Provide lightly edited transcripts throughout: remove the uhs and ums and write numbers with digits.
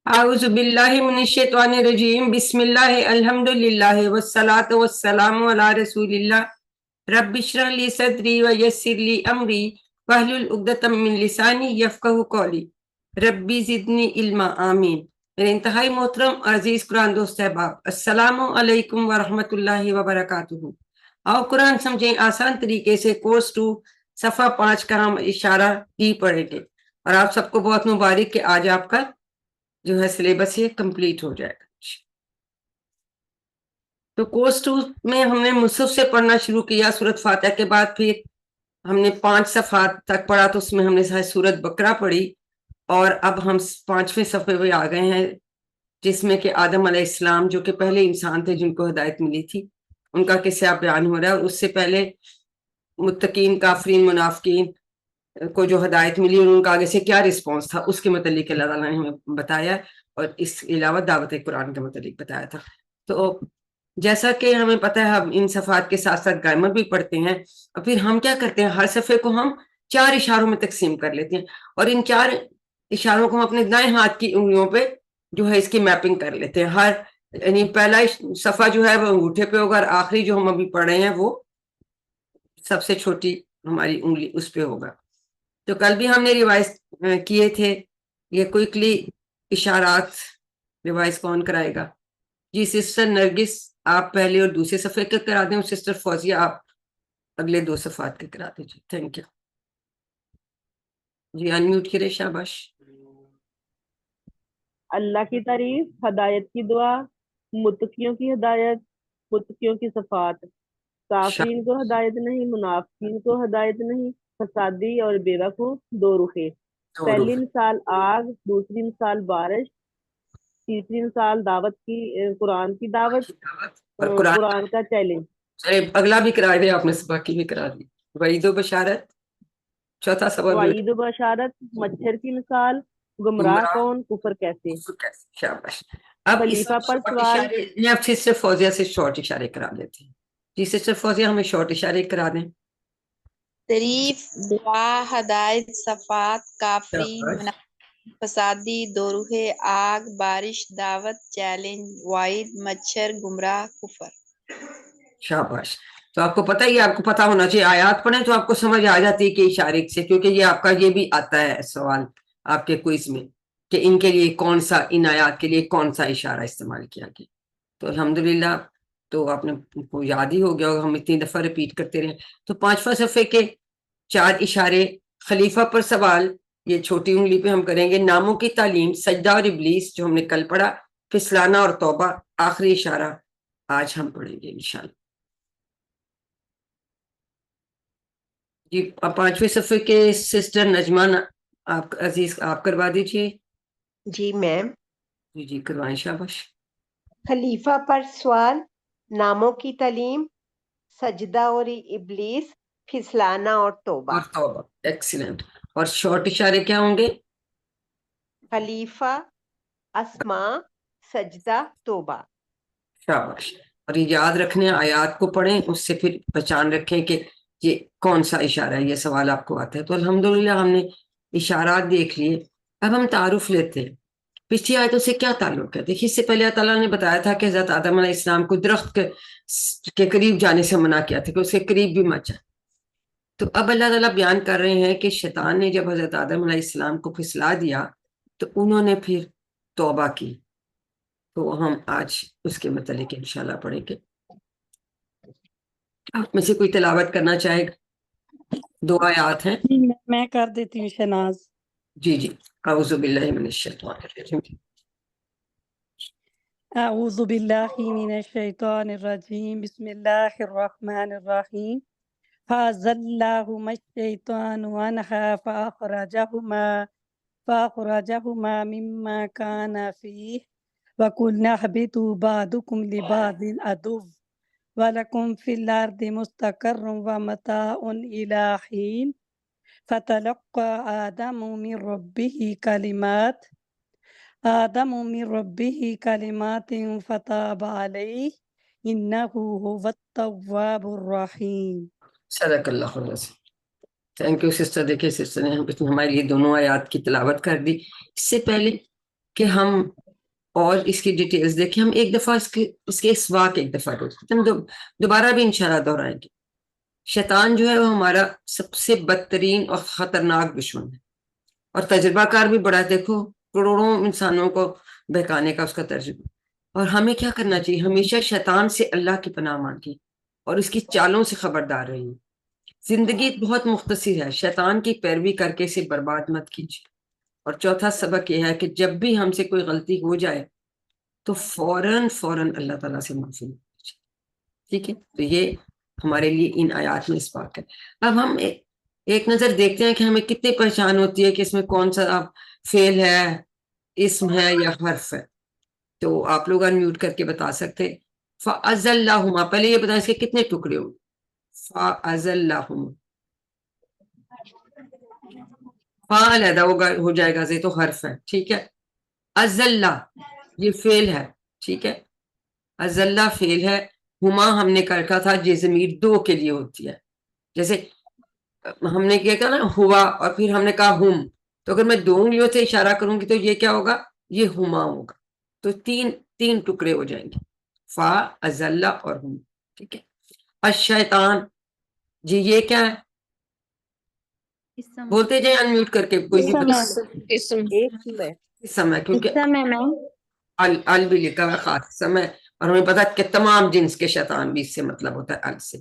अऊज़ु बिल्लाहि मिनश्शैतानिर्रजीम बिस्मिल्लाहि अल्हम्दुलिल्लाहि वस्सलातु वस्सलामु अला रसूलिल्लाह रब्बिश्रह ली सदरी व यस्सिर ली अमरी वहलुल उक़दतम मिन लिसानी यफ़क़हू क़ौली रब्बी ज़िदनी इल्मा आमीन। मेरे इंतहाई मोहतरम अजीज कुरान दोस्त अहबाब, अस्सलामु अलैकुम व रहमतुल्लाहि व बरकातुहू। आओ कुरान समझें आसान तरीके से। कोर्स 2 सफ़ा 5 का हम इशारा ही पढ़ेंगे और आप सबको बहुत मुबारक कि आज आपका जो है सिलेबस ये कंप्लीट हो जाएगा। तो कोर्स 2 में हमने मुसहफ से पढ़ना शुरू किया सूरत फातिहा के बाद, फिर हमने 5 सफ़ात तक पढ़ा, तो उसमें हमने सूरत बकरा पढ़ी और अब हम 5वें सफ़े पे आ गए हैं जिसमें कि आदम अलैहिस्सलाम जो कि पहले इंसान थे जिनको हिदायत मिली थी, उनका किस्सा बयान हो रहा है। और उससे पहले मुत्तकीन, काफिरीन, मुनाफिकीन को जो हिदायत मिली और उनका आगे से क्या रिस्पॉन्स था उसके मतलब अल्लाह ताला ने हमें बताया और इसके अलावा दावत कुरान के मतलब बताया था। तो जैसा कि हमें पता है हम इन सफ़ात के साथ साथ ग्रामर भी पढ़ते हैं और फिर हम क्या करते हैं, हर सफ़े को हम 4 इशारों में तकसीम कर लेते हैं और इन 4 इशारों को हम अपने दाएं हाथ की उंगलियों पे जो है इसकी मैपिंग कर लेते हैं। हर यानी पहला सफ़ा जो है वो अंगूठे पे होगा और आखिरी जो हम अभी पढ़ रहे हैं वो सबसे छोटी हमारी उंगली उस पे होगा। तो कल भी हमने रिवाइज किए थे, ये क्विकली इशारात रिवाइज कौन कराएगा? जी सिस्टर नरगिस, आप पहले और दूसरे सफ़े के करा दें और सिस्टर फौजिया आप अगले 2 सफ़ात के करा दीजिए। Thank you ji. अनम्यूट करिए, शाबाश। अल्लाह की तारीफ, हदायत की दुआ, मुत्तकियों की हदायत, मुत्तकियों की सफात। काफरीन को हदायत नहीं, मुनाफिकीन को हदायत नहीं, फसादी और बेवकूफ दो रुखे। पहली मिसाल आग, दूसरी मिसाल बारिश, तीसरी मिसाल दावत की, कुरान की दावत, और कुरान का चैलेंज। अगला भी करा दे आपने, बाकी भी करा दी। वईदो बशारत, चौथा सबक वईद बशारत, मच्छर की मिसाल, गुमराह कौन, कुफर कैसे। शाबाश। अब इस खलीफा पर शॉर्ट सवाल। इशारे या सिस्टर फौजिया से शॉर्ट इशारे करा देते हैं। जी सिस्टर फौजिया हमें शॉर्ट इशारे करा दें। तारीफ, दुआ, हदायत, सफात, काफरीन, फसादी, दोरूहे, आग, बारिश, दावत, चैलेंज, वाइद, मच्छर, गुमराह, कुफर। शाबाश। तो आपको पता ही, आपको पता होना चाहिए, आयात पढ़े तो आपको समझ आ जाती है कि इशारे से, क्योंकि ये आपका ये भी आता है सवाल आपके क्विज में कि इनके लिए कौन सा, इन आयात के लिए कौन सा इशारा इस्तेमाल किया गया। तो अल्हम्दुलिल्लाह, तो आपने को याद ही हो गया होगा, हम इतनी दफा रिपीट करते रहे। तो 5वां सफ़े के 4 इशारे। खलीफा पर सवाल, ये छोटी उंगली पे हम करेंगे। नामों की तालीम, सजदा और इबलीस जो हमने कल पढ़ा। फिसलाना और तौबा, आखिरी इशारा आज हम पढ़ेंगे इंशाल्लाह जी। 5वें सफ़े के सिस्टर नजमान, आप अजीज आप करवा दीजिए। जी मैम। जी जी करवाएं, शाबाश। खलीफा पर सवाल, नामों की तालीम, सजदा और इबलीस, फिसलाना और तौबा। एक्सीलेंट। और शॉर्ट इशारे क्या होंगे? खलीफा, अस्मा, सजदा, तौबा। शाबाश। और ये याद रखने, आयात को पढ़ें, उससे फिर पहचान रखें कि ये कौन सा इशारा है। ये सवाल आपको आता है। तो अल्हम्दुलिल्लाह हमने इशारात देख लिए। अब हम तारुफ लेते हैं, पिछली आयतों से क्या ताल्लुक है। देखिए, इससे पहले अल्लाह ताला ने बताया था कि हजरत आदम अलैहिस्सलाम को दरख्त के करीब जाने से मना किया था कि उसके करीब भी मत जाए। तो अब अल्लाह ताला बयान कर रहे हैं कि शैतान ने जब हजरत आदम अलैहिस्सलाम को फिसला दिया तो उन्होंने फिर तौबा की। तो हम आज उसके मतलब इंशाल्लाह पढ़ेंगे। आप में से कोई तिलावत करना चाहेगा? 2 आयात हैं। मैं कर देती हूँ शनाज। जी जी। अऊज़ु बिल्लाहि मिनश शैतानिर रजीम। अऊज़ु बिल्लाहि मिनश शैतानिर रजीम। बिस्मिल्लाहिर रहमानिर रहीम। फ़अज़ल्लाहुमा शैतानु अन्हा फ़अख़रजहुमा मिम्मा काना फ़ीह वक़ुलना ihबितू बअदुकुम लिबअदिन अदुव्व वलकुम फ़िल अर्दि मुस्तक़र्रुन व मताउन इला हीन फ़तलक़्क़ा आदमु मिन रब्बिही कलिमातिन फ़ताब अलैहि इन्नहु हुवत्तव्वाबुर रहीम। सदक़ल्लाहु अज़ीम। Thank you sister. देखिए सिस्टर ने हमारे लिए दोनों आयात की तिलावत कर दी। इससे पहले کہ ہم اور اس کی ڈیٹیلز دیکھیں. ہم ایک دفعہ اس کے اسواق ایک دفعہ ہم دوبارہ بھی انشاءاللہ دہرائیں گے. شیطان جو ہے وہ ہمارا سب سے بدترین اور خطرناک دشمن ہے اور تجربہ کار بھی بڑا ہے. دیکھو کروڑوں انسانوں کو بہکانے کا اس کا تجربہ. اور ہمیں کیا کرنا چاہیے؟ ہمیشہ شیطان سے اللہ کی پناہ مانگی اور اس کی چالوں سے خبردار رہی. زندگی بہت مختصر ہے، شیطان کی پیروی کر کے اسے برباد مت کیجیے. اور چوتھا سبق یہ ہے کہ جب بھی ہم سے کوئی غلطی ہو جائے تو فوراً اللہ تعالیٰ سے معافی مانگیے. ٹھیک ہے، تو یہ ہمارے لیے ان آیات میں اس بات ہے. اب ہم ایک نظر دیکھتے ہیں کہ ہمیں کتنی پہچان ہوتی ہے کہ اس میں کون سا فعل ہے، اسم ہے یا حرف ہے. تو آپ لوگ انمیوٹ کر کے بتا سکتے. فَأَزَلَّهُمَا، پہلے یہ بتائیں اس کے کتنے ٹکڑے ہوں. فَأَزَلَّهُمَا، فا علیحدہ ہو جائے گا، زی تو حرف ہے. ٹھیک ہے، ازلہ یہ فعل ہے. ٹھیک ہے، ازلہ فعل ہے. ہما ہم نے کر رکھا تھا یہ ضمیر دو کے لیے ہوتی ہے. جیسے ہم نے کیا کہا نا ہوا اور پھر ہم نے کہا ہم، تو اگر میں دو انگلیوں سے اشارہ کروں گی تو یہ کیا ہوگا؟ یہ ہما ہوگا. تو تین ٹکڑے ہو جائیں گے، فا ازلہ اور ہم. ٹھیک ہے. الشیطان، جی یہ کیا ہے؟ بولتے جائیں انمیوٹ کر کے کوئی بھی سمے، کیونکہ ال بھی لکھا ہوا خاص سمے اور ہمیں پتا کہ تمام جنس کے شیطان بھی اس سے مطلب ہوتا ہے ال سے.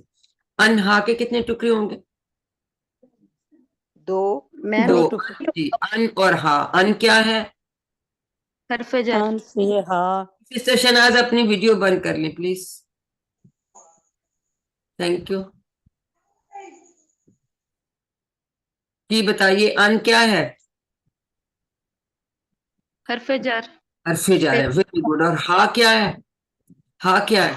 انہا کے کتنے ٹکڑے ہوں گے؟ دو. دو. جی ان اور ہا. ان کیا ہے؟ حرف جر. ان سے ہاں. سسٹر شناز اپنی ویڈیو بند کر لیں پلیز. Thank you. جی بتائیے ان کیا ہے؟ حرف جر. حرف جر ہے. Very good. اور ہا کیا ہے؟ ہا کیا ہے؟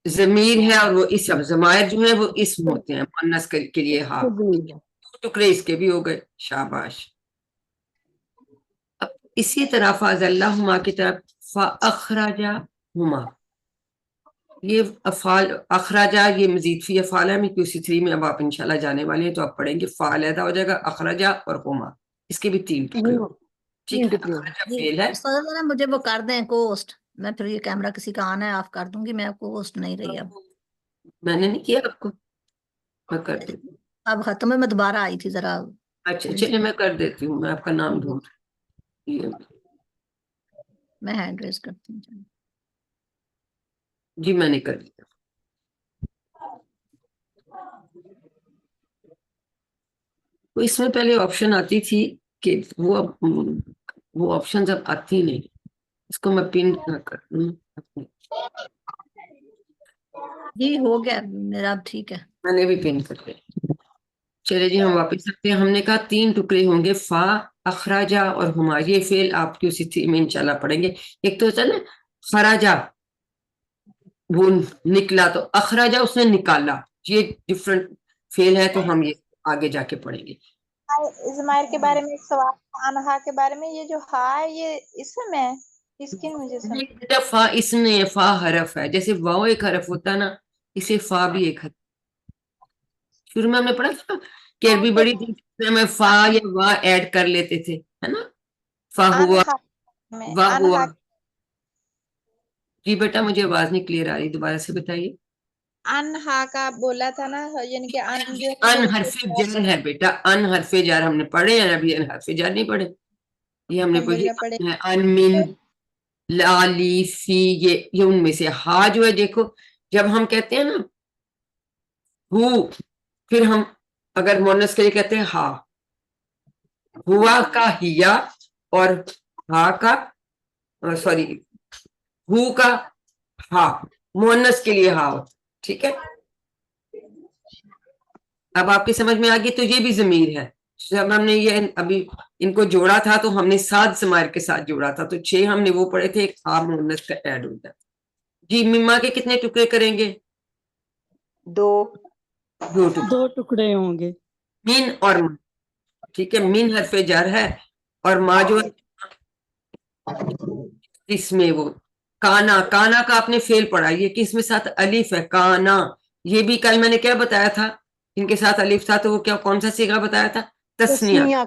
ضمیر ہے اور وہ اسم. ضمائر جو ہے وہ اسم ہوتے ہیں مؤنث کے لیے. ہا دو ٹکڑے اس کے بھی ہو گئے. شاباش. اب اسی طرح فَأَزَلَّهُمَا کی طرف فَأَخْرَجَهُمَا، یہ افعال اخراجہ یہ مزید فی افعال ہے. QC3 میں اب آپ انشاءاللہ جانے والے ہیں تو آپ پڑھیں گے. فا علیحدہ ہو جائے گا، اخراجہ اور ہما، اس کے بھی تین ٹکڑے. ٹھیک ہے، اخراجہ فعل ہے. مجھے وہ کر دیں کوسٹ، میں پھر یہ کیمرہ کسی کا آنا ہے آف کر دوں گی. میں کوسٹ نہیں رہی اب. میں نے نہیں کیا آپ کو، میں کر دیتی ہوں. اب ختم ہے، میں دوبارہ آئی تھی ذرا. اچھا چلیے میں کر دیتی ہوں. میں آپ کا نام ڈھونڈ. میں ہینڈ ریز کرتی ہوں. جی میں نے کر دیا. تو اس میں پہلے آپشن آتی تھی کہ وہ آپشن اب آتی نہیں. اس کو میں پن کر دوں. جی ہو گیا میرا، اب ٹھیک ہے. میں نے بھی پن کر دیا. چلے جی ہم واپس آتے ہیں. ہم نے کہا تین ٹکڑے ہوں گے، فا اخراجہ اور ہما. یہ فعل آپ QC3 میں انشاءاللہ پڑھیں گے. ایک تو ہوتا ہے نا خراجہ، وہ نکلا، تو اخراجہ اس نے نکالا. یہ ڈفرنٹ فعل ہے، تو ہم یہ آگے جا کے پڑھیں گے. زمائر کے بارے میں ایک سوال، انہا کے بارے میں، یہ جو ہا ہے یہ اسم ہے، اس کی مجھے سمجھ. فا اسم نہیں ہے، فا حرف ہے. جیسے واو ایک حرف ہوتا ہے نا، اسے فا بھی ایک حرف. شروع میں ہم نے پڑھا تھا کہ عربی بڑی تھی میں فا یا وا ایڈ کر لیتے تھے، ہے نا. فا ہوا، وا ہوا. جی بیٹا مجھے آواز نہیں کلیئر آ رہی، دوبارہ سے بتائیے. انہا کا بولا تھا نا، یعنی کہ ان جو ان حرف جر ہے بیٹا. ان حرف جر ہم نے پڑھے ہیں، ابھی ان حرف جر نہیں پڑھے. یہ ہم نے پڑھی پڑھے. ان، من، لا، لی، فی، یہ ان میں سے. ہا جو ہے دیکھو، جب ہم کہتے ہیں نا ہو، پھر ہم اگر مونس کے لیے کہتے ہیں ہا، ہوا کا ہیا اور ہا کا سوری ہو کا ہا، مونس کے لیے ہا ہوتا. ٹھیک ہے، اب آپ کی سمجھ میں آ گئی. تو یہ بھی ضمیر ہے. جب ہم نے یہ ابھی ان کو جوڑا تھا تو ہم نے 7 ضمائر کے ساتھ جوڑا تھا، تو 6 ہم نے وہ پڑھے تھے، ایک ہا مونس کا ایڈ ہوتا ہے. جی مما کے کتنے ٹکڑے کریں گے؟ دو. دو ٹکڑے ہوں گے. من اور ما. ٹھیک ہے، من حرف جر ہے اور ما جو ہے اس میں وہ کانا. کانا کا آپ نے فعل پڑھا، یہ کس میں ساتھ الف ہے، کانا. یہ بھی کل میں نے کیا بتایا تھا، ان کے ساتھ الف تھا تو وہ کیا کون سا صیغہ بتایا تھا؟ تسنیہ.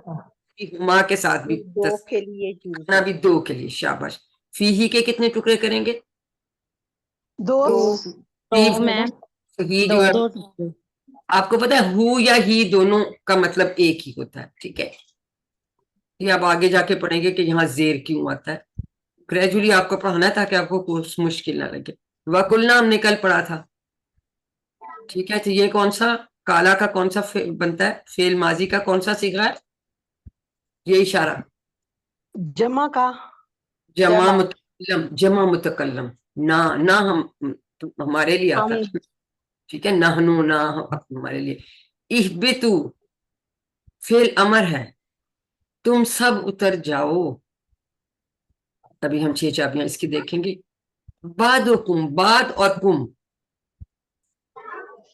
ہما کے ساتھ بھی دو کے لیے یوز نا بھی دو کے لیے. شاباش. فی کے کتنے ٹکڑے کریں گے؟ دو فی میم ہی جو ہے دو ٹکڑے. آپ کو پتا ہے ہو یا ہی دونوں کا مطلب ایک ہی ہوتا ہے. ٹھیک ہے، یہ آپ آگے جا کے پڑھیں گے کہ یہاں زیر کیوں آتا ہے. گریجولی آپ کو پڑھانا ہے تاکہ آپ کو کورس مشکل نہ لگے. وَقُلْنَا ہم نے کل پڑھا تھا. ٹھیک ہے، تو یہ کون سا کالا کا کون سا بنتا ہے؟ فعل ماضی کا کون سا صیغہ ہے؟ یہ اشارہ جمع کا جمع متکلم. جمع متکلم. نہ ہم ہمارے لیے آتا ہے. ٹھیک ہے، نحنو نہ ہمارے لیے. اہبتو فعل امر ہے. تم سب اتر جاؤ. ابھی ہم 6 چابیاں اس کی دیکھیں گے. بعد بعد اور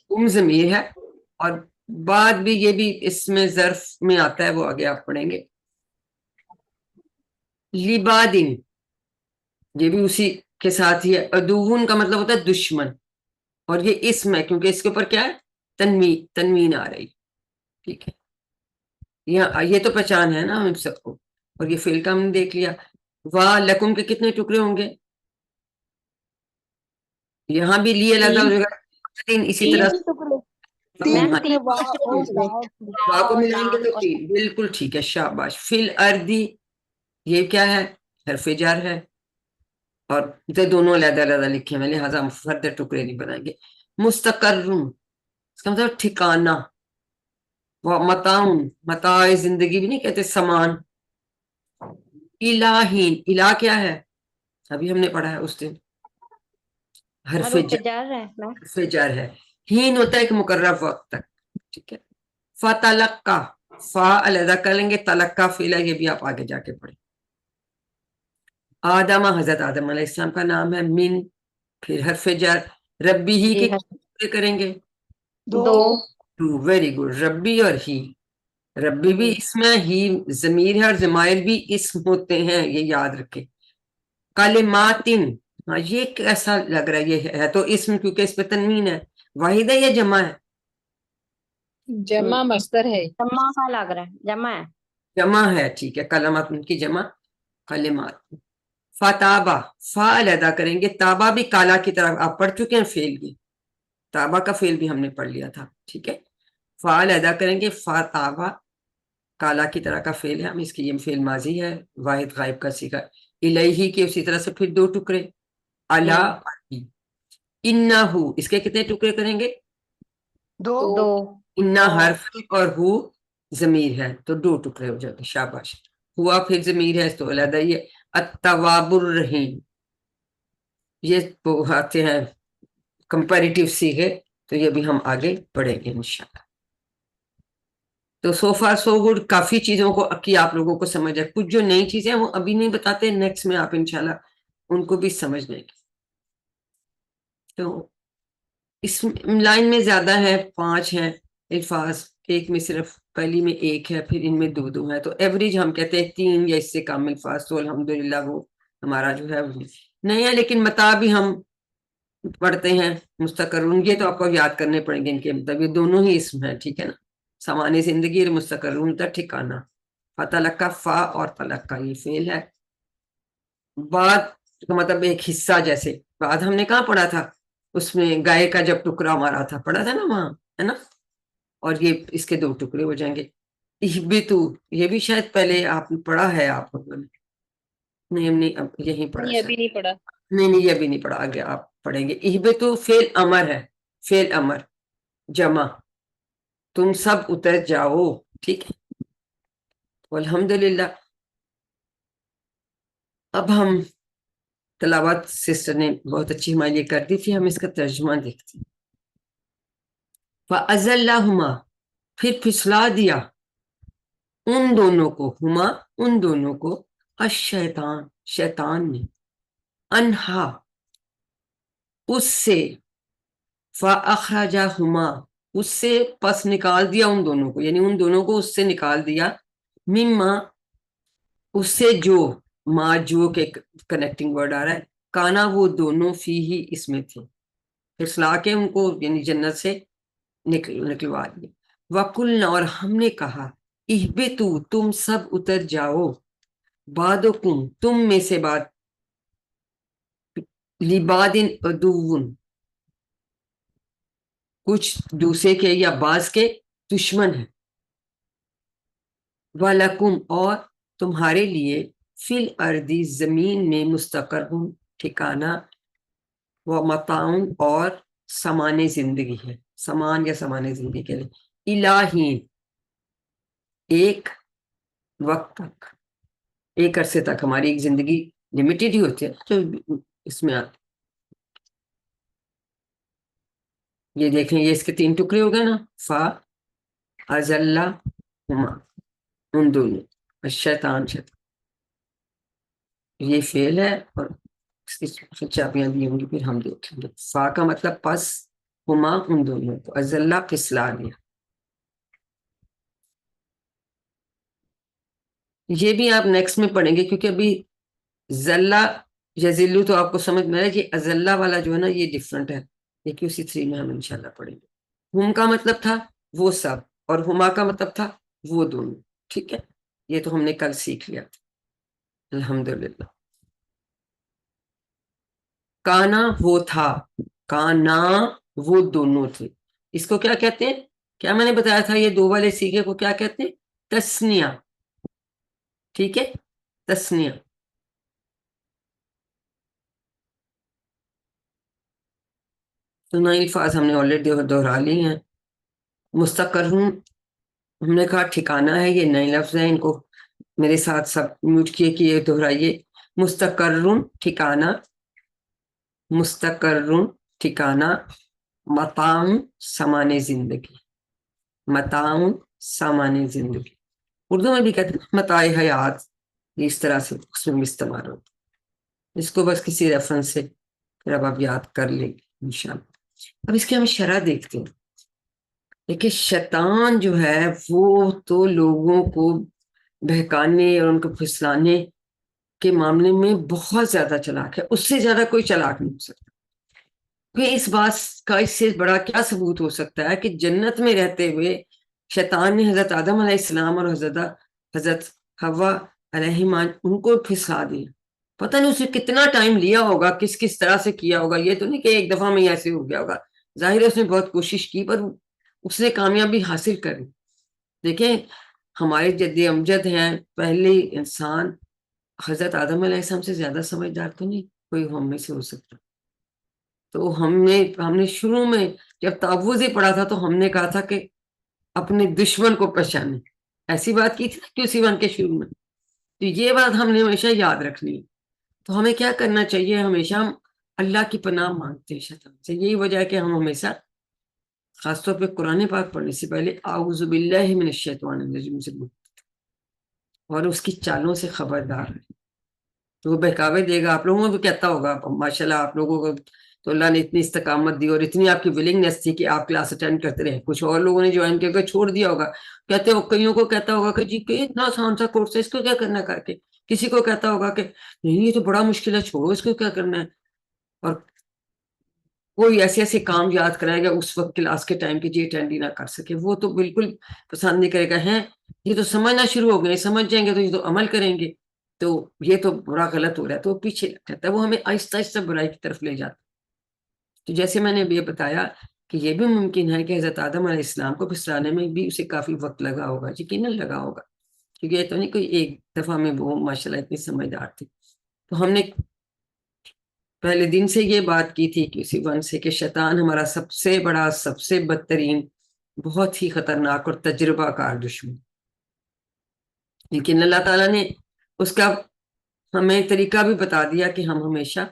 کم ضمیر ہے، اور بعد بھی یہ بھی اس میں ظرف میں آتا ہے، وہ آگے آپ پڑھیں گے. لبادن یہ بھی اسی کے ساتھ ہی ہے. ادوون کا مطلب ہوتا ہے دشمن، اور یہ اسم ہے کیونکہ اس کے اوپر کیا ہے؟ تنوین آ رہی. ٹھیک ہے، یہ تو پہچان ہے نا ہم سب کو. اور یہ فعل کا ہم نے دیکھ لیا. وا لکم کے کتنے ٹکڑے ہوں گے؟ یہاں بھی لیے علیحدہ ہو جائے گا. اسی طرح تین ٹکڑے وا کو ملائیں گے تو 3. بالکل ٹھیک ہے، شاباش. فل اردی یہ کیا ہے؟ حرف جر ہے، اور یہ دونوں علیحدہ علیحدہ لکھے ہیں، لہٰذا ہم فردر ٹکڑے نہیں بنائیں گے. مستقرن اس کا مطلب ٹھکانہ. متاؤن متاع زندگی بھی نہیں کہتے، سامان. الہین الہ کیا ہے؟ ابھی ہم نے پڑھا ہے اس دن، حرف جر ہے. ہین ہوتا ہے ایک مقرر وقت تک. ٹھیک ہے. فتلقا فا علیحدہ کر لیں گے. تلقا فعل ہے، یہ بھی آپ آگے جا کے پڑھیں. آدم حضرت آدم علیہ السلام کا نام ہے. من پھر حرف جر. ربی ہی کے کتنے کریں گے؟ دو ویری گڈ. ربی اور ہی. ربی بھی اسم ہے، ہی ضمیر ہے، اور ضمائر بھی اسم ہوتے ہیں، یہ یاد رکھیں. کلماتن ہاں یہ کیسا لگ رہا ہے؟ یہ ہے تو اسم کیونکہ اس پہ تنوین ہے. واحد ہے یا جمع ہے؟ جمع مصدر ہے. جمع کا لگ رہا ہے، جمع ہے. جمع ہے. ٹھیک ہے، کلمات ان کی جمع کلمات. فتابہ فا علیحدہ کریں گے. تابہ بھی کالا کی طرح آپ پڑھ چکے ہیں فعل کی. تابہ کا فعل بھی ہم نے پڑھ لیا تھا. ٹھیک ہے، فا علیحدہ کریں گے. فتابہ کالا کی طرح کا فعل ہے، ہم اس کی یہ فعل ماضی ہے، واحد غائب کا صیغہ. الیہ کے اسی طرح سے پھر 2 ٹکڑے. الا انہو اس کے کتنے ٹکڑے کریں گے؟ دو انا حرف اور ہو ضمیر ہے تو 2 ٹکڑے ہو جاتے. شاباش. ہوا پھر ضمیر ہے تو علیحدہ ہی ہے. التواب الرحیم یہ وہ آتے ہیں کمپیریٹیو صیغے، تو یہ بھی ہم آگے پڑھیں گے انشاءاللہ. تو سو فار سو گڈ. کافی چیزوں کو کی آپ لوگوں کو سمجھ ہے. کچھ جو نئی چیزیں ہیں وہ ابھی نہیں بتاتے، نیکسٹ میں آپ انشاءاللہ ان کو بھی سمجھ لیں گے. تو اس لائن میں زیادہ ہے، 5 ہیں الفاظ، ایک میں صرف پہلی میں 1 ہے، پھر ان میں 2 ہے، تو ایوریج ہم کہتے ہیں 3 یا اس سے کم الفاظ. تو الحمدللہ وہ ہمارا جو ہے نہیں ہے. لیکن متا بھی ہم پڑھتے ہیں مستقرون، یہ تو آپ کو یاد کرنے پڑیں گے ان کے مطلب. یہ دونوں ہی اسم ہیں. ٹھیک ہے نا، سامان زندگی اور مستقرون کا ٹھکانہ. فتلقا فا اور تلقا یہ فعل ہے. بعد کا مطلب ایک حصہ. جیسے بعد ہم نے کہاں پڑھا تھا؟ اس میں گائے کا جب ٹکڑا مارا تھا، پڑھا تھا نا وہاں، ہے نا. اور یہ اس کے 2 ٹکڑے ہو جائیں گے. اہبتو یہ بھی شاید پہلے آپ نے پڑھا ہے، آپ لوگوں نے. نہیں ہم نے اب یہیں پڑھا نہیں ابھی شاید. نہیں پڑھا. نہیں یہ بھی نہیں پڑھا، آگے آپ پڑھیں گے. اہبتو فعل امر ہے، فعل امر جمع. تم سب اتر جاؤ. ٹھیک ہے، الحمدللہ. اب ہم تلاوت سسٹر نے بہت اچھی ہمارے لیے کر دی تھی، ہم اس کا ترجمہ دیکھتے ہیں. فَأَزَلَّهُمَا پھر پھسلا دیا ان دونوں کو، ہما ان دونوں کو، الشیطان شیطان نے، انہا اس سے، فَأَخْرَجَهُمَا اس سے پس نکال دیا ان دونوں کو، یعنی ان دونوں کو اس سے نکال دیا. مما اس سے جو، ما جو کے کنیکٹنگ ورڈ آ رہا ہے. کانا وہ دونوں فی ہی اس میں تھے، پھسلا کے ان کو یعنی جنت سے نکلوا دیا. وَقُلْنَا اور ہم نے کہا، इहबितू तुम सब उतर जाओ, बादुकुम तुम में से बाद, लिबादिन अदुव्वुन कुछ दूसरे के या बाज के दुश्मन है, वलकुम और तुम्हारे लिए फिल अर्दी जमीन में मुस्तकर्रुन ठिकाना, व मताउन और सामान्य जिंदगी है, सामान या सामान्य जिंदगी के लिए, इलाहीन एक वक्त तक, एक अरसे तक। हमारी एक जिंदगी लिमिटेड ही होती है जो इसमें आती। ये देखें, ये इसके 3 टुकड़े हो गए ना, फा अजल्ला हुमा, उन दोनों, और शैतान शैतान, ये फेल है और इसकी चाबियां दी होंगी, फिर हम देखेंगे। फा का मतलब पस, हुमा उन दोनों को, अजल्ला फिसला दिया। ये भी आप नेक्स्ट में पढ़ेंगे, क्योंकि अभी जल्ला यजिल्लू तो आपको समझ में आया, कि अजल्ला वाला जो है ना ये डिफरेंट है, लेकिन उसी 3 में हम इंशाल्लाह पढ़ेंगे। हुम का मतलब था वो सब, और हुमा का मतलब था वो दोनों। ठीक है, ये तो हमने कल सीख लिया था, अल्हम्दुलिल्लाह। काना वो था, काना वो दोनों थे। इसको क्या कहते हैं? क्या मैंने बताया था, ये 2 वाले सीखे को क्या कहते हैं? तस्निया। ठीक है, तस्निया। तो नई अल्फाज हमने ऑलरेडी दोहरा ली हैं। मुस्तकर्रुन हमने कहा ठिकाना है, ये नए लफ्ज है, इनको मेरे साथ सब म्यूट किए कि ये दोहराइए। मुस्तकर्रुन ठिकाना, मुस्तकर्रुन ठिकाना, मताउन सामान्य जिंदगी, मताउन सामान्य जिंदगी। उर्दू में भी कहते हैं मताए हयात, इस तरह से उसमें भी इस्तेमाल होता है। इसको बस किसी रेफरेंस से फिर अब आप याद कर लेंगे इंशाल्लाह। अब इसकी हम शरह देखते हैं। देखिए, शैतान जो है वो तो लोगों को बहकाने और उनको फिसलाने के मामले में बहुत ज्यादा चालाक है, उससे ज्यादा कोई चालाक नहीं हो सकता। कि इस बात का इससे बड़ा क्या सबूत हो सकता है कि जन्नत में रहते हुए शैतान ने हजरत आदम अलैहिस्सलाम और हजरत हवा अलैहिमान उनको फिसला दिया। पता नहीं उसे कितना टाइम लिया होगा, किस किस तरह से किया होगा। ये तो नहीं कि एक दफा में ऐसे हो गया होगा, जाहिर है उसने बहुत कोशिश की, पर उसने कामयाबी हासिल करी। देखें, हमारे जद्द अमजद हैं पहले इंसान, हजरत आदम अलैहिस्सलाम से ज्यादा समझदार तो नहीं कोई हम में से हो सकता। तो हमने शुरू में जब तावुज़ पढ़ा था तो हमने कहा था कि अपने दुश्मन को पहचाने, ऐसी बात की थी कि उसी वन के शुरू में। तो ये बात हमने हमेशा याद रखनी है। तो हमें क्या करना चाहिए? हमेशा हम अल्लाह की पनाह मांगते हैं शैतान से। यही वजह है कि हम हमेशा खासतौर पे कुरान पाक पढ़ने से पहले आऊज़ु बिल्लाहि मिनश शैतानिर रजीम से और उसकी चालों से खबरदार है। तो वो बहकावे देगा, आप लोगों को भी कहता होगा माशाल्लाह, आप लोगों को तो अल्लाह ने इतनी इस्तकामत दी और इतनी आपकी विलिंगनेस थी कि आप क्लास अटेंड करते रहे। कुछ और लोगों ने ज्वाइन करके छोड़ दिया होगा, कहते हो कईयों को कहता होगा कि जी कि इतना आसान सा कोर्स है, इसको क्या करना करके। किसी को कहता होगा कि नहीं ये तो बड़ा मुश्किल है, छोड़ो इसको क्या करना है। और कोई ऐसे ऐसे काम याद कराएगा उस वक्त क्लास के टाइम की जी अटेंड ही ना कर सके, वो तो बिल्कुल पसंद नहीं करेगा। है ये तो समझना शुरू हो गए, समझ जाएंगे तो ये तो अमल करेंगे, तो ये तो बड़ा गलत हो रहा है, तो पीछे लग जाता है। वो हमें आहिस्ता आहिस्ता बुराई की तरफ ले जाता है। तो जैसे मैंने ये बताया कि ये भी मुमकिन है कि हजरत आदम अलैहिस्सलाम को फिसलाने में भी उसे काफी वक्त लगा होगा, यकीनन लगा होगा, क्योंकि ये तो नहीं कोई एक दफा में वो माशाल्लाह इतनी समझदार थी। तो हमने पहले दिन से ये बात की थी कि उसी वन से कि शैतान हमारा सबसे बड़ा, सबसे बदतरीन, बहुत ही खतरनाक और तजुर्बाकार दुश्मन। लेकिन अल्लाह ताला ने उसका हमें तरीका भी बता दिया कि हम हमेशा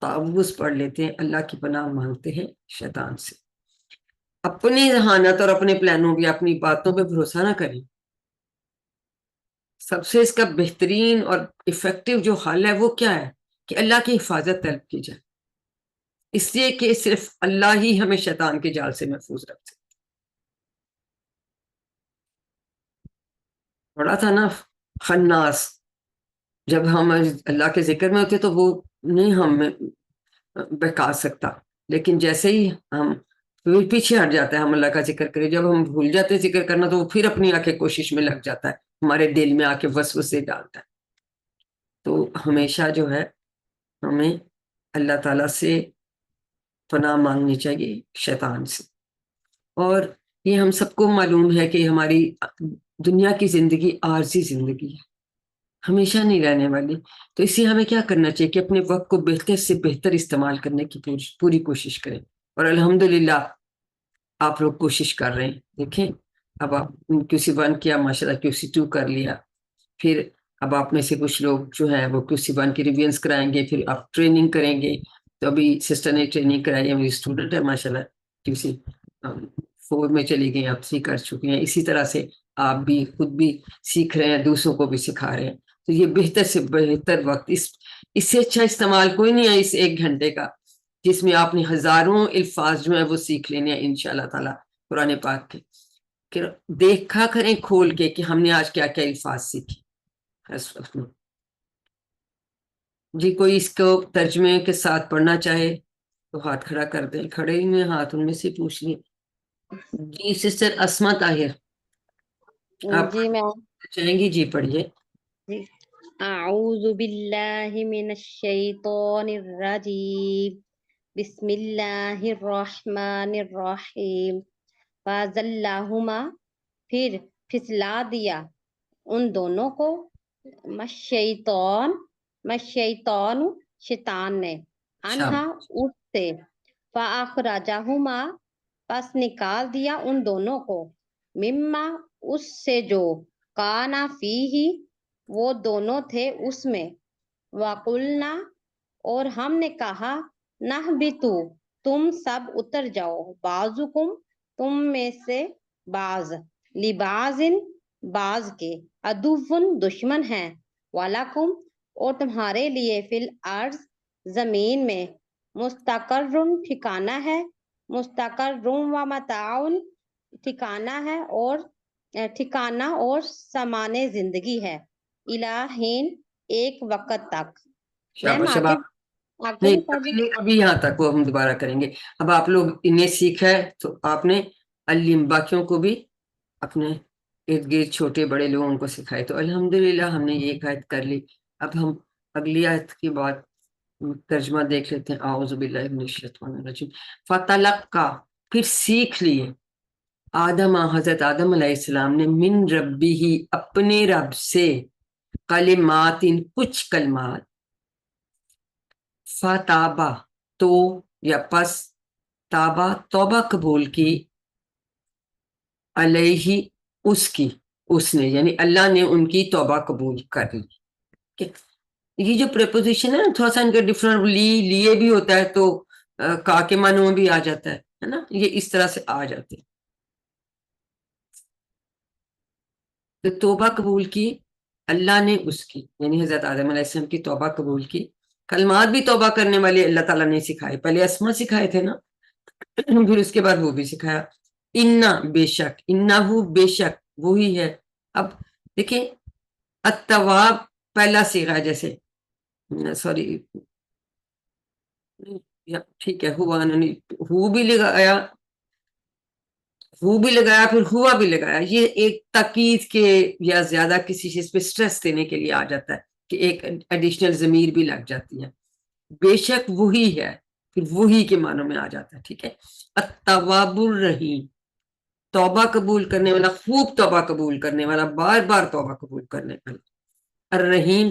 तावुज़ पढ़ लेते हैं, अल्लाह की पनाह मांगते हैं शैतान से। अपनी जहानत और अपने प्लानों की, अपनी बातों पे भरोसा ना करें। सबसे इसका बेहतरीन और इफेक्टिव जो हल है वो क्या है कि अल्लाह की हिफाजत तलब की जाए, इसलिए कि सिर्फ अल्लाह ही हमें शैतान के जाल से महफूज रख सकते। पढ़ा था ना खन्नास, जब हम अल्लाह के जिक्र में होते तो वो नहीं हमें बहका सकता, लेकिन जैसे ही हम تو پیچھے ہٹ جاتا ہے ہم اللہ کا ذکر کریں. جب ہم بھول جاتے ہیں ذکر کرنا تو وہ پھر اپنی آ کے کوشش میں لگ جاتا ہے, ہمارے دل میں آ کے وسوسے ڈالتا ہے. تو ہمیشہ جو ہے ہمیں اللہ تعالیٰ سے پناہ مانگنی چاہیے شیطان سے. اور یہ ہم سب کو معلوم ہے کہ ہماری دنیا کی زندگی عارضی زندگی ہے, ہمیشہ نہیں رہنے والی. تو اس لیے ہمیں کیا کرنا چاہیے کہ اپنے وقت کو بہتر سے بہتر استعمال کرنے کی پوری کوشش کریں. اور الحمدللہ آپ لوگ کوشش کر رہے ہیں. دیکھیں اب آپ QC1 کیا, ماشاءاللہ QC2 کر لیا, پھر اب آپ میں سے کچھ لوگ جو ہیں وہ QC1 کی ریویژنس کرائیں گے, پھر آپ ٹریننگ کریں گے. تو ابھی سسٹر نے ٹریننگ کرائی ہے, میری اسٹوڈنٹ ہے ماشاءاللہ, QC4 میں چلی گئی, آپ 3 کر چکی ہیں. اسی طرح سے آپ بھی خود بھی سیکھ رہے ہیں, دوسروں کو بھی سکھا رہے ہیں. تو یہ بہتر سے بہتر وقت, اس سے اچھا استعمال کوئی نہیں ہے اس 1 گھنٹے کا, جس میں آپ نے ہزاروں الفاظ جو ہیں وہ سیکھ لینے ہیں انشاءاللہ تعالی قرآن پاک کے. کہ دیکھا کریں کھول کے کہ ہم نے آج کیا کیا الفاظ سیکھے. جی کوئی اس کو ترجمے کے ساتھ پڑھنا چاہے تو ہاتھ کھڑا کر دیں. کھڑے ہی میں ہاتھ ان میں سے پوچھ لیے. جی سسٹر اسما طاہر, آپ جی میں چاہیں گی؟ جی پڑھیے. جی اعوذ باللہ من الشیطان الرجیم بسم اللہ الرحمن الرحیم فَأَزَلَّهُمَا پھر پھسلا دیا ان دونوں کو مشیطان شیطان نے انہا اس سے فَأَخْرَجَهُمَا پس نکال دیا ان دونوں کو مما اس سے جو کانا فیہی وہ دونوں تھے اس میں وَقُلْنَا اور ہم نے کہا نَہْبِطُوا تم سب اتر جاؤ بعضکم تم میں سے بعض لبعضٍ بعض کے عدوٌ دشمن ہیں وَلَکُمْ اور تمہارے لیے فی الارض زمین میں مستقرٌ ٹھکانہ ہے مستقرٌ و متاعٌ ٹھکانہ اور سامان زندگی ہے الہین ایک وقت تک. میم شاباش. آگے نہیں بھی پڑھ ابھی ابھی یہاں تک وہ ہم دوبارہ کریں گے. اب آپ لوگ انہیں سیکھا ہے تو آپ نے علم باقیوں کو بھی اپنے ارد گرد چھوٹے بڑے لوگوں کو سکھائے. تو الحمدللہ ہم نے یہ آیت کر لی. اب ہم اگلی آیت کے بعد ترجمہ دیکھ لیتے ہیں. اعوذ باللہ من الشیطان الرجیم. فتلقا پھر سیکھ لیے آدم حضرت آدم علیہ السلام نے من ربی اپنے رب سے کلمات کچھ کلمات فتابہ تو یا پس تابہ توبہ قبول کی علیہ اس نے یعنی اللہ نے ان کی توبہ قبول کر لی. یہ جو پریپوزیشن ہے نا تھوڑا سا ان کا ڈفرنٹ لیے بھی ہوتا ہے تو کا کے معنوں میں بھی آ جاتا ہے نا, یہ اس طرح سے آ جاتے ہیں. تو توبہ قبول کی اللہ نے اس کی یعنی حضرت آدم علیہ السلام کی توبہ قبول کی. کلمات بھی توبہ کرنے والے اللہ تعالیٰ نے سکھائے. پہلے اسما سکھائے تھے نا, پھر اس کے بعد وہ بھی سکھایا. انا بے شک, انہو بے شک وہی ہے. اب دیکھیں التواب پہلا صیغہ جیسے سوری ٹھیک ہے ہو بھی لگایا پھر ہوا بھی لگایا. یہ ایک تاکید کے یا زیادہ کسی چیز پہ سٹریس دینے کے لیے آ جاتا ہے کہ ایک ایڈیشنل ضمیر بھی لگ جاتی ہے. بے شک وہی ہے پھر وہی کے معنوں میں آ جاتا ہے. ٹھیک ہے. التواب الرحیم توبہ قبول کرنے والا, خوب توبہ قبول کرنے والا, بار بار توبہ قبول کرنے والا. الرحیم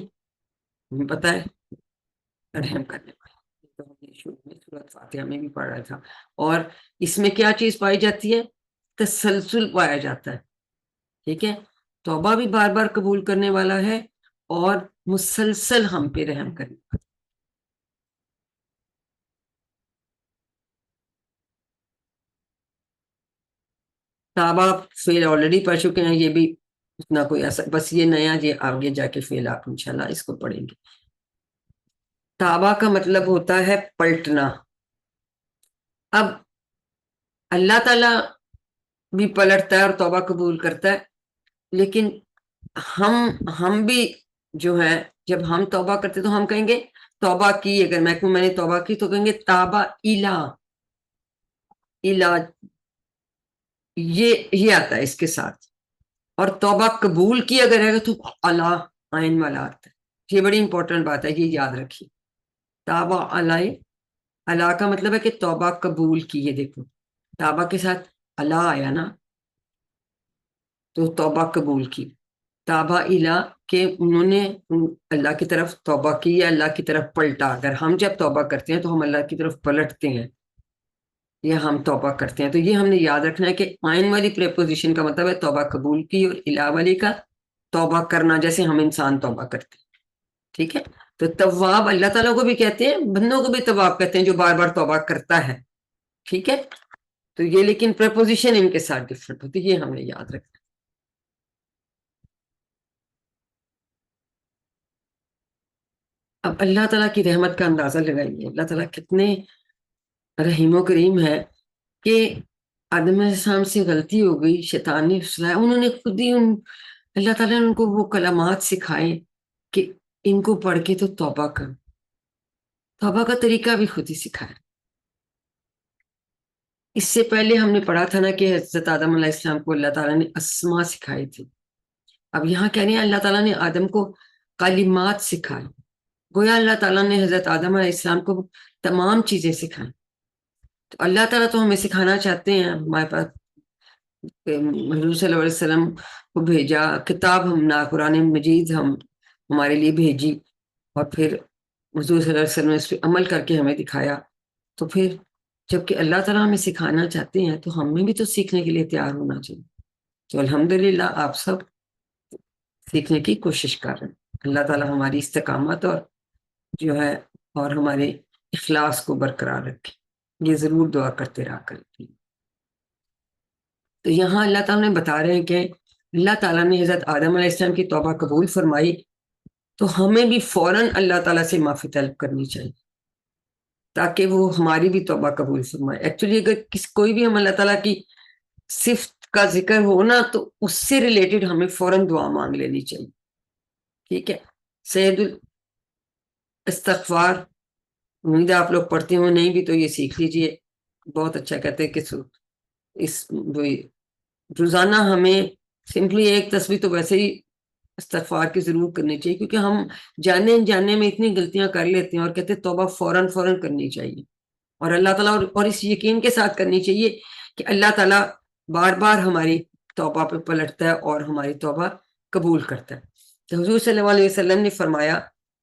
ہمیں پتہ ہے رحم کرنے والا. تو ہم نے شروع میں سورۃ فاتحہ میں بھی پڑھا تھا. اور اس میں کیا چیز پائی جاتی ہے؟ تسلسل پایا جاتا ہے. ٹھیک ہے. توبہ بھی بار بار قبول کرنے والا ہے اور مسلسل ہم پہ رحم کرنے والا. تابہ فعل آلریڈی پڑھ چکے ہیں, یہ بھی اتنا کوئی ایسا, بس یہ نیا یہ آگے جا کے فعل آپ انشاءاللہ اس کو پڑھیں گے. تابہ کا مطلب ہوتا ہے پلٹنا. اب اللہ تعالی بھی پلٹتا ہے اور توبہ قبول کرتا ہے, لیکن ہم بھی جو ہے جب ہم توبہ کرتے تو ہم کہیں گے توبہ کی, اگر میں نے توبہ کی تو کہیں گے تابہ الا, इला, ये आता है इसके साथ। और तौबा कबूल की अगर है तो अला आइन वाला आता है। ये बड़ी इंपॉर्टेंट बात है, ये याद रखिए। ताबा अलाए, अला का मतलब है कि तौबा कबूल की। ये देखो ताबा के साथ अला आया ना, तो तौबा कबूल की। ताबा इला के उन्होंने अल्लाह की तरफ तौबा की या अल्लाह की तरफ पलटा। अगर हम जब तौबा करते हैं तो हम अल्लाह की तरफ पलटते हैं या हम तौबा करते हैं। तो ये हमने याद रखना है कि आइन वाली प्रेपोजिशन का मतलब है तौबा कबूल की, और इला वाली का तौबा करना, जैसे हम इंसान तौबा करते हैं। ठीक है, तो तवाब अल्लाह ताला को भी कहते हैं, बंदों को भी तवाब कहते हैं जो बार बार तौबा करता है। ठीक है, तो ये लेकिन प्रेपोजिशन इनके साथ डिफरेंट होती है, ये हमें याद रखना। अब अल्लाह ताला की रहमत का अंदाजा लगाइए, अल्लाह ताला कितने रहीमो करीम है कि आदम अलैहिस्सलाम से गलती हो गई, शैतान ने फुसलाया, उन्होंने खुद ही अल्लाह ताला ने उनको वो कलामात सिखाए कि इनको पढ़ के तो तौबा कर। तौबा का तरीका भी खुद ही सिखाया। इससे पहले हमने पढ़ा था ना कि हजरत आदम अलैहिस्सलाम को अल्लाह ताला ने अस्मा सिखाई थी। अब यहाँ कह रहे हैं अल्लाह ताला ने आदम को कलिमात सिखाए। गोया अल्लाह ताला ने हजरत आदम अलैहिस्सलाम को तमाम चीजें सिखाई। तो अल्लाह ताला तो हमें सिखाना चाहते हैं, हमारे पास हुजूर सल्लल्लाहु अलैहि वसल्लम को भेजा, किताब हमना कुरान मजीद हम हमारे लिए भेजी, और फिर हुजूर सल्लल्लाहु अलैहि वसल्लम ने इस पर अमल करके हमें दिखाया। तो फिर जबकि अल्लाह ताला हमें सिखाना चाहते हैं तो हमें भी तो सीखने के लिए तैयार होना चाहिए। तो अल्हम्दुलिल्लाह आप सब सीखने की कोशिश कर रहे हैं। अल्लाह ताला हमारी इस्तिकामत और जो है और हमारे इखलास को बरकरार रखे, ये जरूर दुआ करते रहा करें। तो यहाँ अल्लाह ताला ने बता रहे हैं कि अल्लाह ताला ने हजरत आदम अलैहिस्सलाम की तौबा कबूल फरमाई, तो हमें भी फौरन अल्लाह ताला से माफी तलब करनी चाहिए ताकि वो हमारी भी तौबा कबूल फरमाए। एक्चुअली अगर कोई भी हम अल्लाह ताला की सिफ्त का जिक्र हो ना, तो उससे रिलेटेड हमें फौरन दुआ मांग लेनी चाहिए। ठीक है, सैयदुल इस्तिग़फ़ार, उम्मीद है आप लोग पढ़ते हो, नहीं भी तो ये सीख लीजिए, बहुत अच्छा कहते हैं कि इस रोजाना हमें सिंपली एक तस्बीह तो वैसे ही इस्तिग़फ़ार की जरूर करनी चाहिए, क्योंकि हम जाने अनजाने में इतनी गलतियां कर लेते हैं और कहते हैं तौबा फौरन फौरन करनी चाहिए, और अल्लाह ताला और इस यकीन के साथ करनी चाहिए कि अल्लाह ताला बार बार हमारी तौबा पे पलटता है और हमारी तौबा कबूल करता है। तो हुजूर सल्लल्लाहु अलैहि वसल्लम ने फरमाया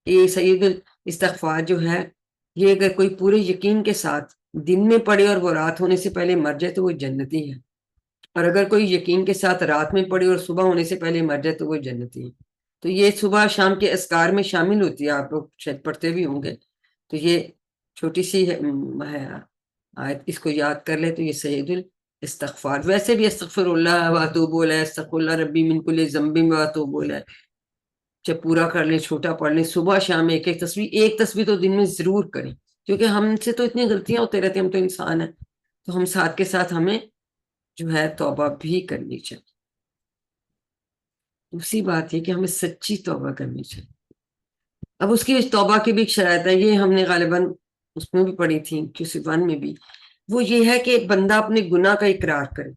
कि ये सैयदुल इस्तिग़फ़ार जो है, ये अगर कोई पूरे यकीन के साथ दिन में पढ़े और वो रात होने से पहले मर जाए तो वो जन्नती है, और अगर कोई यकीन के साथ रात में पढ़े और सुबह होने से पहले मर जाए तो वो जन्नती है। तो ये सुबह शाम के अस्कार में शामिल होती है, आप लोग शायद पढ़ते भी होंगे। तो ये छोटी सी है आयत, इसको याद कर ले तो ये सैयदुल इस्तिग़फ़ार। वैसे भी अस्तग़फ़िरुल्लाह व अतूबु इलैह, अस्तग़फ़िरुल्लाह रब्बी मिन कुल्लि ज़ंबिन व अतूबु इलैह, जब पूरा कर लें, छोटा पढ़ लें, सुबह शाम एक एक तस्बीह तो दिन में जरूर करें, क्योंकि हमसे तो इतनी गलतियां होती रहती हैं, हम तो इंसान हैं। तो हम साथ के साथ हमें जो है तौबा भी करनी चाहिए। दूसरी बात ये कि हमें सच्ची तौबा करनी चाहिए। अब उसकी तौबा की भी एक शराइत है, ये हमने गालिबन उसमें भी पढ़ी थी, QC1 में भी। वो ये है कि बंदा अपने गुनाह का इकरार करे,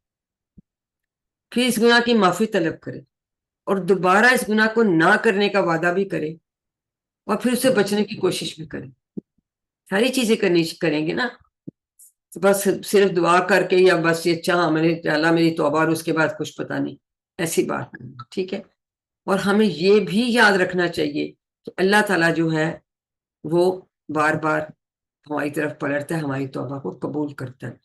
फिर इस गुनाह की माफी तलब करे, और दोबारा इस गुनाह को ना करने का वादा भी करे, और फिर उससे बचने की कोशिश भी करे। सारी चीजें करेंगे ना, तो बस सिर्फ दुआ करके या बस ये चाह मैंने अल्लाह मेरी तौबा और उसके बाद कुछ पता नहीं, ऐसी बात नहीं। ठीक है, और हमें ये भी याद रखना चाहिए कि अल्लाह ताला जो है वो बार बार हमारी तरफ पलटता है, हमारी तौबा को कबूल करता है।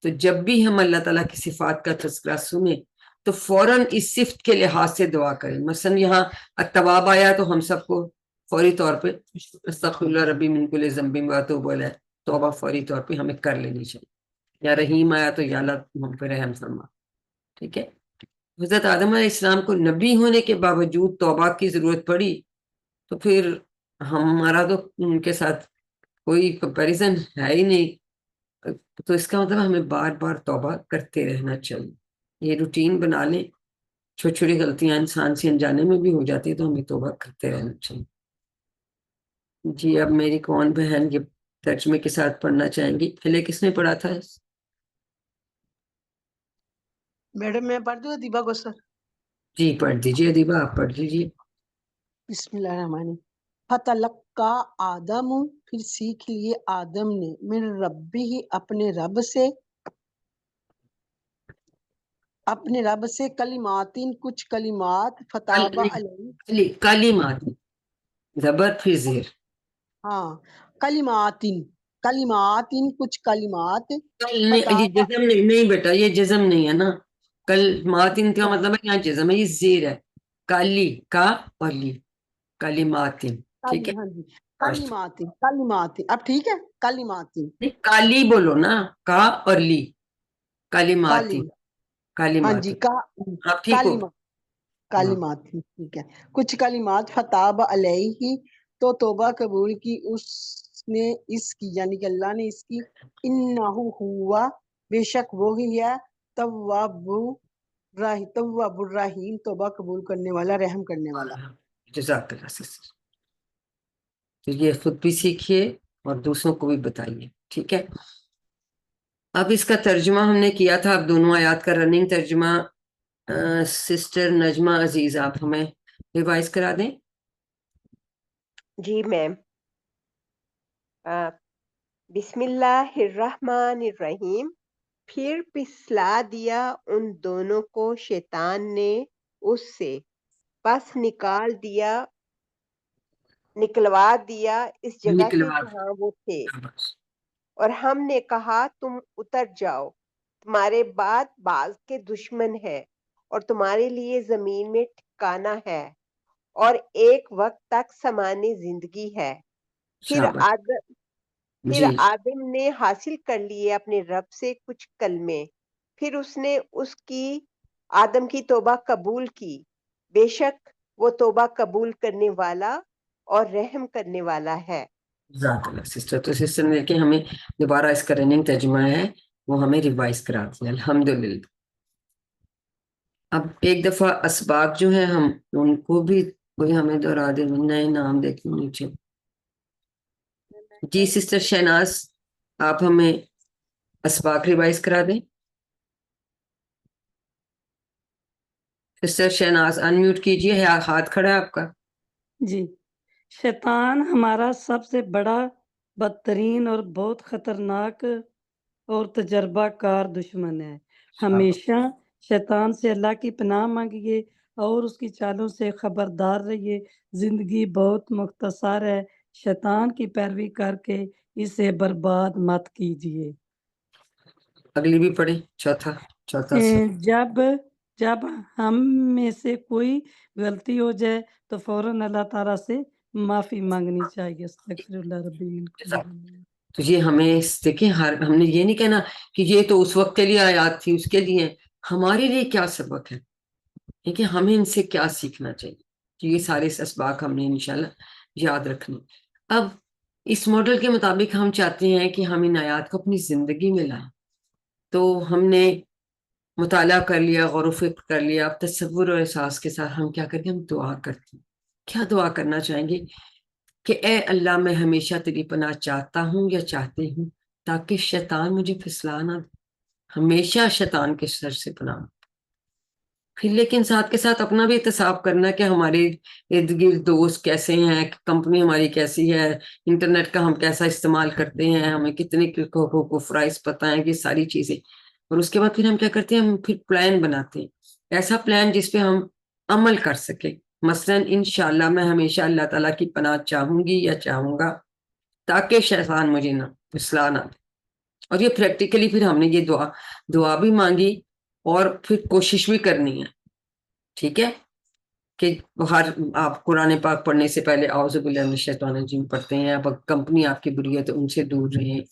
तो जब भी हम अल्लाह ताला की सिफात का तज़किरा सुने तो फौरन इस सिफ्त के लिहाज से दुआ करें। मसलन यहाँ अत्तवाब आया तो हम सबको फौरी तौर पे अस्तग़फ़िरुल्लाह रब्बी मिन कुल्लि ज़ंबिन व अतूबु इलैह, तौबा फौरी तौर पे हमें कर लेनी चाहिए। या रहीम आया तो या अल्लाह हम पे रहम फरमा। ठीक है, हज़रत आदम अलैहिस्सलाम को नबी होने के बावजूद तौबा की जरूरत पड़ी, तो फिर हमारा तो उनके साथ कोई कंपैरिजन है ही नहीं। तो इसका मतलब हमें बार बार तौबा करते रहना चाहिए, ये रूटीन बना लें। छोटी छोटी गलतियां इंसान से अनजाने में भी हो जाती है, तो हमें तौबा करते रहना चाहिए। जी, अब मेरी कौन बहन ये तर्जमे के साथ पढ़ना चाहेंगी? पहले किसने पढ़ा था? मैडम मैं पढ़ दूं दीपा को सर? जी पढ़ दीजिए दीपा, आप पढ़ लीजिए। बिस्मिल्लाहिर्रहमानिर्रहीम। फतलक्का आदम, फिर सीख लिए आदम ने, मिन रब्बी ही अपने रब से, कलिमातिन कुछ कलिमात, फताबा अलैहि, कालीमात, जबर फिर जेर। हाँ कलिमातिन कुछ कलिमात, कल नहीं, ये फताबा, जज्म नहीं, नहीं बेटा ये जज्म नहीं है ना। कल मातिन का मतलब है यहाँ जज्म है, ये जेर है। काली का और ली, काली मातिन, ठीक है। हाँ जी, फास्ट। कलिमातिन अब ठीक है, कलिमातिन, नहीं काली बोलो ना, का और ली, काली काली, मातिन, काली हाँ जी, मातिन। आप ठीक हो? कालिमा, हाँ कालिमात, ठीक है। कुछ कलिमात, फताब अलैहि, तो तौबा कबूल की उसने इसकी, यानी कि अल्लाह ने इसकी, इन्नहु हुआ, बेशक वो ही है, तव्वाबुर रहीम, तौबा कबूल करने वाला, रहम करने वाला। जज़ाकल्लाह सिस्टर। तो ये खुद भी सीखिए और दूसरों को भी बताइए, ठीक है। अब इसका तर्जुमा हमने किया था, अब दोनों आयात का रनिंग तर्जुमा सिस्टर नजमा अजीज आप हमें रिवाइज करा दें। जी मैम। बिस्मिल्लाहिर्रहमानिर्रहीम। फिर पिसला दिया उन दोनों को शैतान ने उससे, बस निकलवा दिया इस जगह से निकलवा जहाँ वो थे, दें। और हमने कहा तुम उतर जाओ, तुम्हारे बाद बाज के दुश्मन है, और तुम्हारे लिए जमीन में ठिकाना है, और एक वक्त तक समानी जिंदगी है। फिर शाबाश। फिर जी आदम ने हासिल कर लिए अपने रब से कुछ कलमे, फिर उसने आदम की तौबा कबूल की, बेशक वो तौबा कबूल करने वाला और रहम करने वाला है। जज़ाकल्लाह सिस्टर। तो सिस्टर ने कि हमें दोबारा इसका रनिंग तर्जुमा है वो हमें रिवाइज करा दिया, अल्हम्दुलिल्लाह। अब एक दफा असबाक जो है हम उनको भी कोई हमें दोहरा दे, नए नाम देखे नीचे। जी सिस्टर शहनाज, आप हमें असबाक रिवाइज करा दें। सिस्टर शहनाज अनम्यूट कीजिए, हाथ खड़ा है आपका। जी। शैतान हमारा सबसे बड़ा, बदतरीन और बहुत खतरनाक और तजर्बाकार दुश्मन है। हमेशा शैतान से अल्लाह की पनाह मांगिए और उसकी चालों से खबरदार रहिए। जिंदगी बहुत मुख्तसर है, शैतान की पैरवी करके इसे बर्बाद मत कीजिए। अगली भी पढ़े, चौथा चौथा से। जब जब हम में से कोई गलती हो जाए तो फौरन अल्लाह ताला से माफी मांगनी चाहिए। अस्तगफिरुल्लाह रब्बिल कुल। तो ये हमें देखिए, हर हमने ये नहीं कहना कि ये तो उस वक्त के लिए आयात थी, उसके लिए हमारे लिए क्या सबक है, ठीक है, हमें इनसे क्या सीखना चाहिए। तो ये सारे असबाक हमने इंशाल्लाह याद रखने। अब इस मॉडल के मुताबिक हम चाहते हैं कि हम इन आयात को अपनी जिंदगी में लाएं। तो हमने मुताला कर लिया, गौर व फिक्र कर लिया, अब तसव्वुर और एहसास के साथ हम क्या करेंगे, हम दुआ करते हैं। क्या दुआ करना चाहेंगे कि ए अल्लाह मैं हमेशा तेरी पनाह चाहता हूँ या चाहती हूँ, ताकि शैतान मुझे फिसला ना दे। हमेशा शैतान के शर से पनाह। फिर लेकिन साथ के साथ अपना भी एहतसाब करना कि हमारे इर्द गिर्द दोस्त कैसे हैं, कंपनी हमारी कैसी है, इंटरनेट का हम कैसा इस्तेमाल करते हैं, हमें कितने को प्राइस पता है, कि सारी चीजें। और उसके बाद फिर हम क्या करते हैं, हम फिर प्लान बनाते हैं, ऐसा प्लान जिसपे हम अमल कर सके। मसलन इंशाल्लाह मैं हमेशा अल्लाह ताला की पनाह चाहूंगी या चाहूंगा, ताकि शैतान मुझे ना फिसला ना दे। और ये प्रैक्टिकली फिर हमने ये दुआ भी मांगी और फिर कोशिश भी करनी है, ठीक है। कि हर आप कुरान पाक पढ़ने से पहले औज़ु बिल्लाहि मिनश शैतानिर रजीम पढ़ते हैं। अब कंपनी आपकी बुरी है तो उनसे दूर रहें,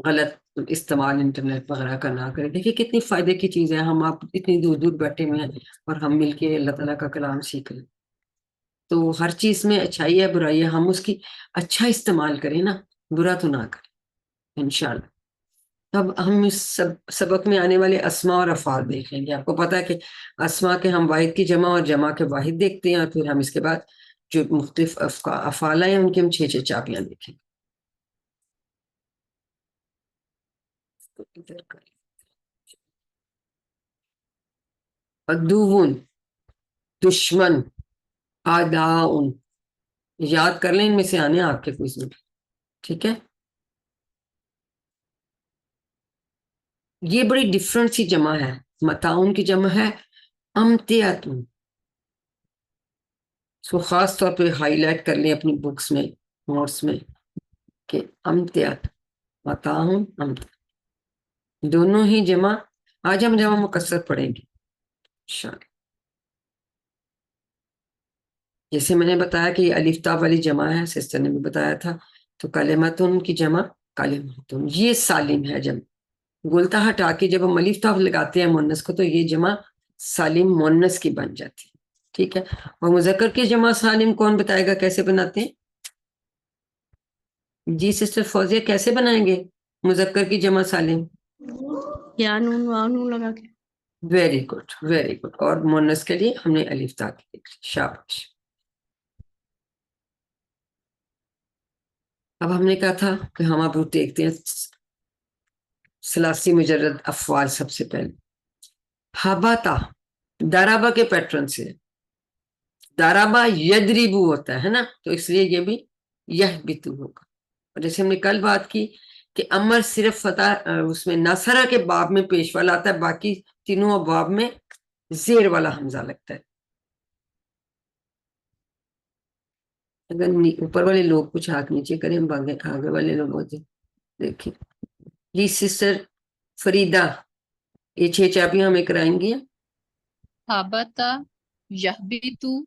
गलत इस्तेमाल इंटरनेट वगैरह का ना करें। देखिए कितनी फायदे की चीज़ है, हम आप इतनी दूर दूर बैठे हुए हैं और हम मिलके अल्लाह ताला का कलाम सीख रहे हैं। तो हर चीज़ में अच्छाई है बुराई है, हम उसकी अच्छा इस्तेमाल करें ना, बुरा तो ना करें इंशाल्लाह। अब हम इस सबक में आने वाले अस्मा और अफ़ाल देख लेंगे। आपको पता है कि अस्मा के हम वाहिद की जमा और जमा के वाहिद देखते हैं, और फिर हम इसके बाद जो मुख्तलिफ अफ़ाल हैं उनकी हम 6 चाबियां देखेंगे। तो इधर कर अदुवन दुश्मन, आदाउन, याद कर लें, इनमें से आने आपके क्विज में, ठीक है। ये बड़ी डिफरेंट सी जमा है, मताउन की जमा है अमतियातुन। सो खास तौर पे हाईलाइट कर लें अपनी बुक्स में, नोट्स में, कि अमतियात, मताउन, अमतियात, दोनों ही जमा। आज हम जमा मुकस्सर पढ़ेंगे इंशाअल्लाह। जैसे मैंने बताया कि अलिफ ता वाली जमा है, सिस्टर ने भी बताया था, तो कलिमतुन की जमा कलिमतुन, ये सालिम है जमा। गुलता हटा के जब हम अलिफ ता लगाते हैं मुन्नस को, तो ये जमा सालिम मुन्नस की बन जाती है, ठीक है। और मुज़क्कर की जमा सालिम कौन बताएगा कैसे बनाते हैं? जी सिस्टर फौजिया, कैसे बनाएंगे मुज़क्कर की जमा सालिम? या नून वाव नून लगा के। Very good, very good. और मुन्नस के लिए हमने अलिफ ता की लिखी, शाबाश। अब हमने कहा था कि हम अब देखते हैं सलासी मुजर्रद अफ़वाल। सबसे पहले हबाता, दाराबा के पैटर्न से, दाराबा यदरिबू होता है ना, तो इसलिए ये भी यह बितु होगा। और जैसे हमने कल बात की कि अमर सिर्फ फतह उसमें नसरा के बाब में पेश वाला आता है, बाकी तीनों बाब में जेर वाला हमजा लगता है। अगर ऊपर वाले लोग कुछ हाथ नीचे करें, हम आगे वाले लोग देखिए। जी सिस्टर फरीदा, ये 6 चाबियां हमें कराएंगी। हबता, यहबितु,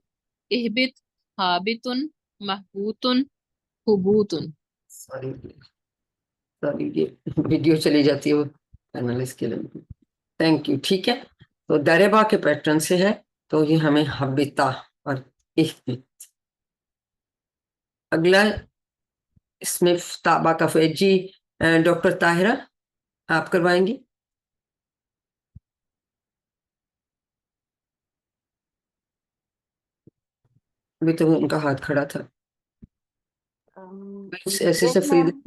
इहबित, हाबितुन, महबूतुन, हुबूतुन। सॉरी सॉरी, ये वीडियो चली जाती है वो एनालिस्ट के लिए। थैंक यू, ठीक है। तो दरेबा के पैटर्न से है, तो ये हमें हबिता और इहबित। अगला इसमें ताबा का फेज। जी डॉक्टर ताहिरा, आप करवाएंगी? अभी तो उनका हाथ खड़ा था। ऐसे से फ्रीद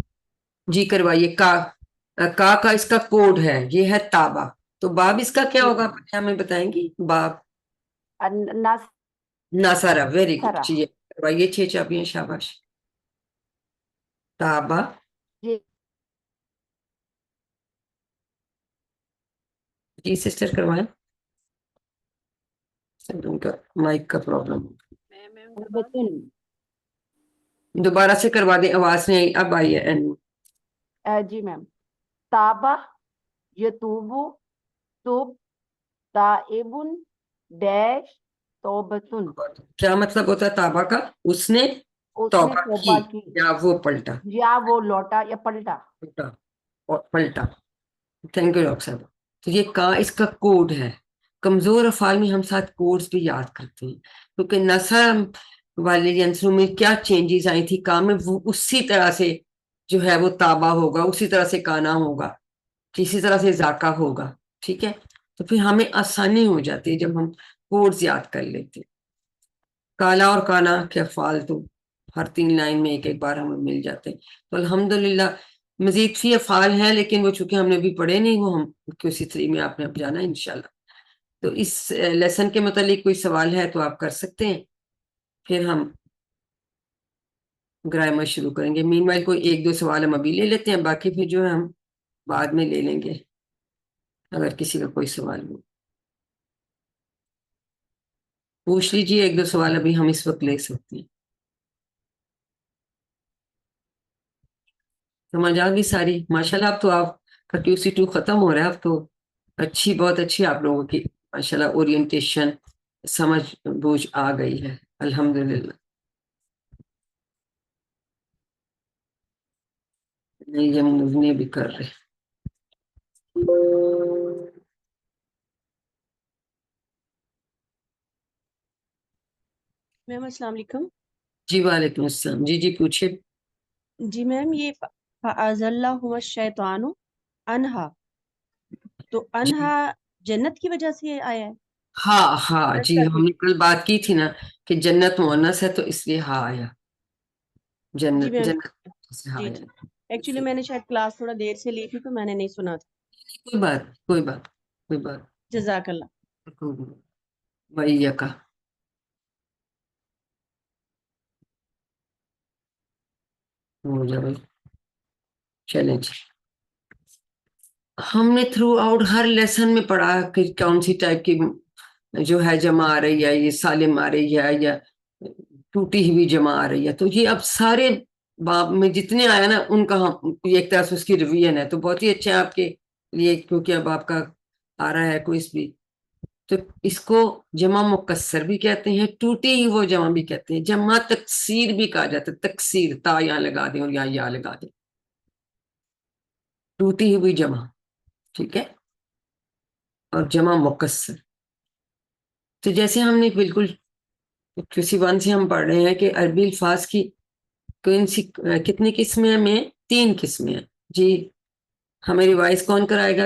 जी करवाइए। का इसका कोड है, ये है ताबा। तो बाब इसका क्या होगा, हमें बताएंगी? बाब नासारा, वेरी गुड। जी करवाइए 6 चाबियां, शाबाश। ताबा, जी सिस्टर करवाएं। उनका माइक का प्रॉब्लम, दोबारा से करवा दें, आवाज नहीं आई, अब आई है। जी मैम। ताबा यतूबु, तुब, ताइबुन, डैश, तौबतुन। क्या मतलब होता है ताबा का? उसने तौबा की या वो पलटा, या वो लौटा या पलटा। और पलटा। थैंक यू डॉक्टर साहब। तो ये का इसका कोड है। कमजोर अफाल में हम साथ कोड्स भी याद करते हैं, क्योंकि नसर वाले आंसरों में क्या चेंजेस आई थी का में, वो उसी तरह से जो है वो ताबा होगा, उसी तरह से काना होगा, इसी तरह से जाका होगा, ठीक है। तो फिर हमें आसानी हो जाती है जब हम कोड्स याद कर लेते हैं। काला और काना के अफाल तो हर 3 लाइन में एक एक बार हमें मिल जाते हैं। तो अल्हम्दुलिल्लाह मजीद फी अफाल हैं, लेकिन वो चूंकि हमने अभी पढ़े नहीं, वो हम किसी 3 में आपने अब जाना है इंशाल्लाह। तो इस लेसन के मतलब कोई सवाल है तो आप कर सकते हैं, फिर हम ग्रामर शुरू करेंगे। मीनवाइल कोई 1-2 सवाल हम अभी ले लेते हैं, बाकी फिर जो है हम बाद में ले लेंगे अगर किसी का कोई सवाल हो। पूछ लीजिए 1-2 सवाल, अभी हम इस वक्त ले सकते हैं। समझ आ गई सारी? माशाल्लाह। अब तो आपका QC2 खत्म हो रहा है, अब तो अच्छी, बहुत अच्छी आप लोगों की माशाल्लाह ओरिएंटेशन, समझ बूझ आ गई है, अल्हम्दुलिल्लाह। नहीं, हम मुझने भी कर रहे। मैम अस्सलाम वालेकुम। जी वालेकुम अस्सलाम। जी जी पूछिए। जी मैम, ये अज़ल्लाहुम शैतानु अनहा, तो अनहा जन्नत की वजह से आया है? हाँ हाँ जी, हमने कल बात की थी ना कि जन्नत मुअन्नस है, तो इसलिए हाँ आया, जी जन्नत मैम। जन्नत से हाँ जी आया। एक्चुअली मैंने शायद क्लास थोड़ा देर से ली थी, तो मैंने नहीं सुना था। कोई बात, कोई बात, कोई बात। जज़ाकल्लाह। वही का हो जाए भाई। चलें जी। हमने थ्रू आउट हर लेसन में पढ़ा कि कौन सी टाइप की जो है जमा आ रही है, ये सालिम आ रही है या टूटी हुई जमा आ रही है। तो ये अब सारे बाब में जितने आया ना उनका हम ये एक तरह से उसकी रिवीजन है, तो बहुत ही अच्छा है आपके लिए, क्योंकि अब आपका आ रहा है क्विज भी। तो इसको जमा मुकस्सर भी कहते हैं, टूटी ही वो जमा भी कहते हैं, जमा तकसीर भी कहा जाता है। तकसीर, ता यहाँ लगा दें और यहाँ या लगा दें, टूटी हुई जमा, ठीक है। और जमा मुकस्सर, तो जैसे हमने बिल्कुल किसी वन से हम पढ़ रहे हैं कि अरबी अल्फाज की कौन सी कितनी किस्में में 3 किस्में हैं जी। हमें रिवाइज कौन कराएगा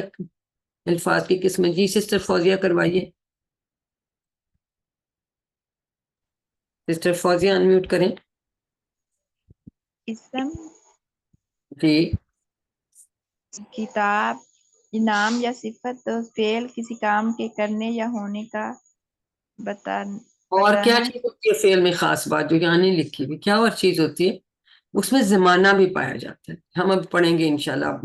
अल्फाज की किस्में? जी सिस्टर फौजिया करवाइए। सिस्टर फौजिया अनम्यूट करें इसम, जी। किताब, इनाम या सिफत, तो फेल किसी काम के करने या होने का और क्या बताना। चीज होती है फेल में? खास बात जो यहाँ नहीं लिखी हुई, क्या और चीज होती है? उसमें जमाना भी पाया जाता है, हम अब पढ़ेंगे इंशाल्लाह।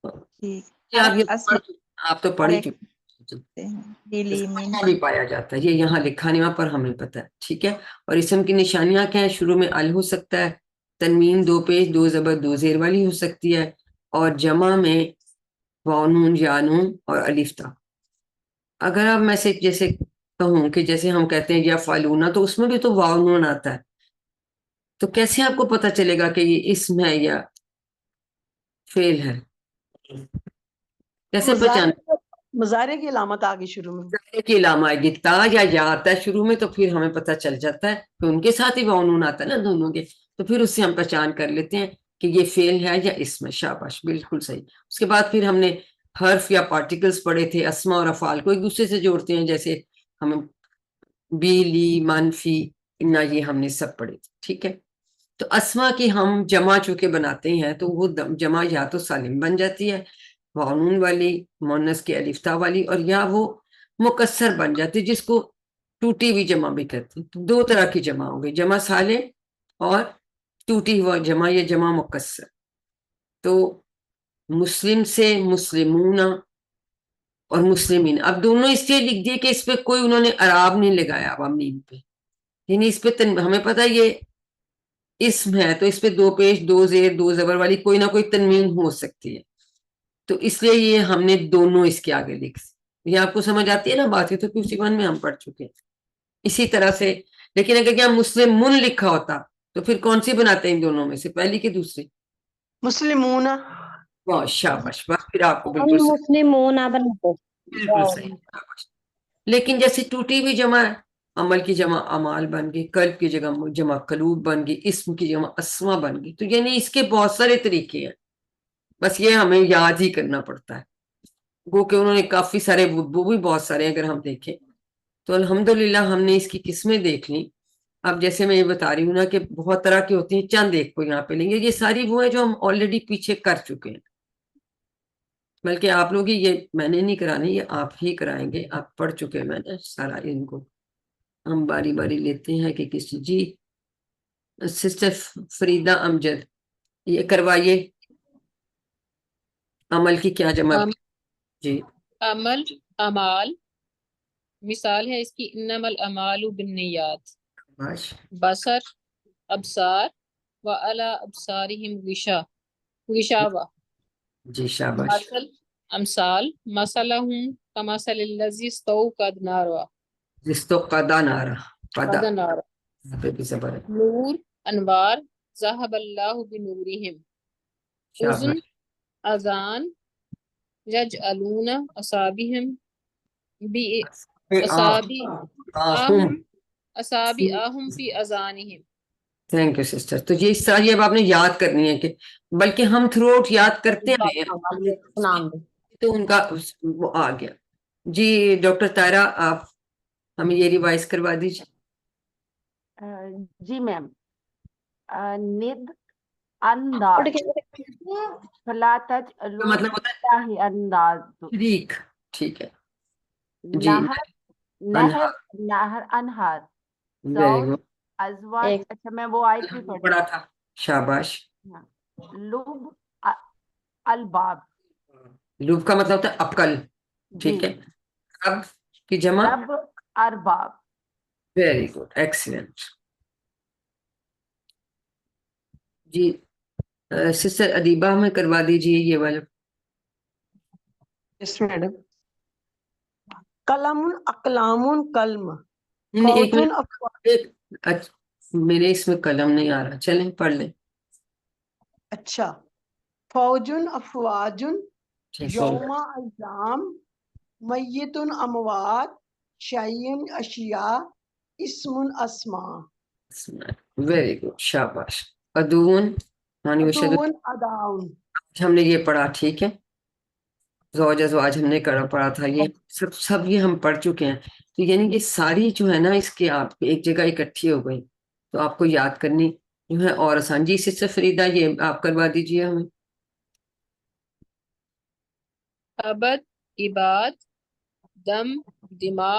ठीक, आप ये अस्मा आप तो पढ़ ही चुके हैं, दिली मीन। भी पाया जाता है, ये यहाँ लिखा नहीं हुआ पर हमें पता है, ठीक है। और इसम की निशानियां क्या है? शुरू में अल हो सकता है, तनवीन 2 पेश 2 ज़बर 2 ज़ेर वाली हो सकती है, और जमा में वाव नून या नून और अलिफ ता। अगर आप मैं से जैसे कहूँ कि जैसे हम कहते हैं या फालूना, तो उसमें भी तो वाव नून आता है, तो कैसे आपको पता चलेगा कि ये इसम है या फेल है? कैसे पहचान? मुजारे की अलामत आ गई शुरू में, की इलाम आएगी, ता या आता है शुरू में, तो फिर हमें पता चल जाता है कि उनके साथ ही वाव नून आता है ना दोनों के, तो फिर उससे हम पहचान कर लेते हैं कि ये फेल है या इसमें। शाबाश, बिल्कुल सही। उसके बाद फिर हमने हर्फ या पार्टिकल्स पढ़े थे, अस्मा और अफाल को एक दूसरे से जोड़ते हैं, जैसे हमें बी ली मनफी इन्ना, ये हमने सब पढ़े थे, ठीक है। तो अस्मा की हम जमा चूंकि बनाते हैं तो वो जमा या तो सालिम बन जाती है वानून वाली, मोनस की अलिफ्ता वाली, और या वो मुकस्सर बन जाती है जिसको टूटी हुई जमा भी कहते हैं। तो 2 तरह की जमा हो गई, जमा सालिम और टूटी हुआ जमा, ये जमा मुकस्सर। तो मुस्लिम से मुस्लिमूना और मुस्लिमीन, अब दोनों इसलिए लिख दिए कि इस पे कोई उन्होंने अराब नहीं लगाया अवामीन पे, यानी इस पे हमें पता है ये इसम है, तो इस पे 2 पेश 2 ज़ेर 2 ज़बर वाली कोई ना कोई तनवीन हो सकती है, तो इसलिए ये हमने दोनों इसके आगे लिख। ये आपको समझ आती है ना बात? ये तो किसी वन में हम पढ़ चुके हैं इसी तरह से। लेकिन अगर क्या मुस्लिम मुन लिखा होता तो फिर कौन सी बनाते हैं इन दोनों में से, पहली की दूसरी? मुस्लिमूना। वाह शाबाश, बस फिर आपको बिल्कुल सही, मुस्लिमूना बनाते। बिल्कुल सही, शाबाश। लेकिन जैसे टूटी हुई जमा है, अमल की जमा अमाल बन गई, कल्ब की जगह जमा कलूब बन गई, इस्म की जमा अस्मा बन गई। तो यानी इसके बहुत सारे तरीके हैं, बस ये हमें याद ही करना पड़ता है। वो कि उन्होंने काफी सारे, वो भी बहुत सारे अगर हम देखें तो अल्हम्दुलिल्लाह हमने इसकी किस्में देख ली। अब जैसे मैं ये बता रही हूँ ना कि बहुत तरह की होती हैं, चंद एक को यहाँ पे लेंगे, ये सारी वो है जो हम ऑलरेडी पीछे कर चुके हैं, बल्कि आप लोग ही, ये मैंने नहीं कराने, ये आप ही कराएंगे, आप पढ़ चुके हैं मैंने सारा इनको। हम बारी बारी लेते हैं कि किस जी। सिस्टर फरीदा अमजद, ये करवाइए, अमल की क्या जमा? जी अमल, अमाल, मिसाल है इसकी इन्नमल अमालु बिन्नियात। शाबाश बसर, अबसार, व अला अबसारिहिम गिशावा। जी शाबाश। मसल, अमसाल, मसलहुम कमसलिल्लज़ी इस्तौक़द नारा। जिस्तो कदा नारा, कदा कद नारा। यहाँ पे भी ज़बर है। नूर, अनवार, ज़हबल्लाहु बिनूरिहिम। उज़्न, शाबाश। अज़ान, यजअलूना असाबिहिम बि पे असाबि आहुम। आहम असाबि आहम फी अज़ानिहिम। Thank you sister. तो ये सारी अब आपने याद करनी है, कि बल्कि हम थ्रू आउट याद करते हैं, तो उनका वो आ गया। जी डॉक्टर तारा, आप हमें ये रिवाइज करवा दीजिए। जी मैम। निद अंदाज, फला तजअलू मतलब होता है लिल्लाहि अंदाज। शरीक, ठीक है। جی नहर अनहार, नहर नहर अनहार वेरी जौज गुड, अजवाज एक अच्छा मैं वो आयत भी पढ़ पढ़ा था, शाबाश। हाँ, लुब अलबाब लूप का मतलब होता है अक्ल, ठीक जी है। अब की जमा, रब अरबाब वेरी गुड, एक्सीलेंट। जी सिस्टर अदीबा हमें करवा दीजिए ये वाला। Yes madam. कलमुन अकलामुन कलम, नहीं, एक फौजुन मिनट, मेरे इसमें कलम नहीं आ रहा, चलें पढ़ लें। अच्छा, फौजुन अफवाजुन, ठीक, यौमा अज़ाम, मय्यतुन अमवात, शय्युन अशिया, इस्मुन अस्मा, वेरी गुड, शाबाश। अदून मानी वशद, अदुवन अदाउन। हमने ये पढ़ा, ठीक है। ज़ौज अज़वाज हमने पढ़ा था, ये सब सब ये हम पढ़ चुके हैं। तो यानी ये सारी जो है ना, इसके आप एक जगह इकट्ठी हो गई, तो आपको याद करनी जो है और आसान। जी सिस्टर फरीदा, ये आप करवा दीजिए हमें। अबद, इबाद, दम, दिमा,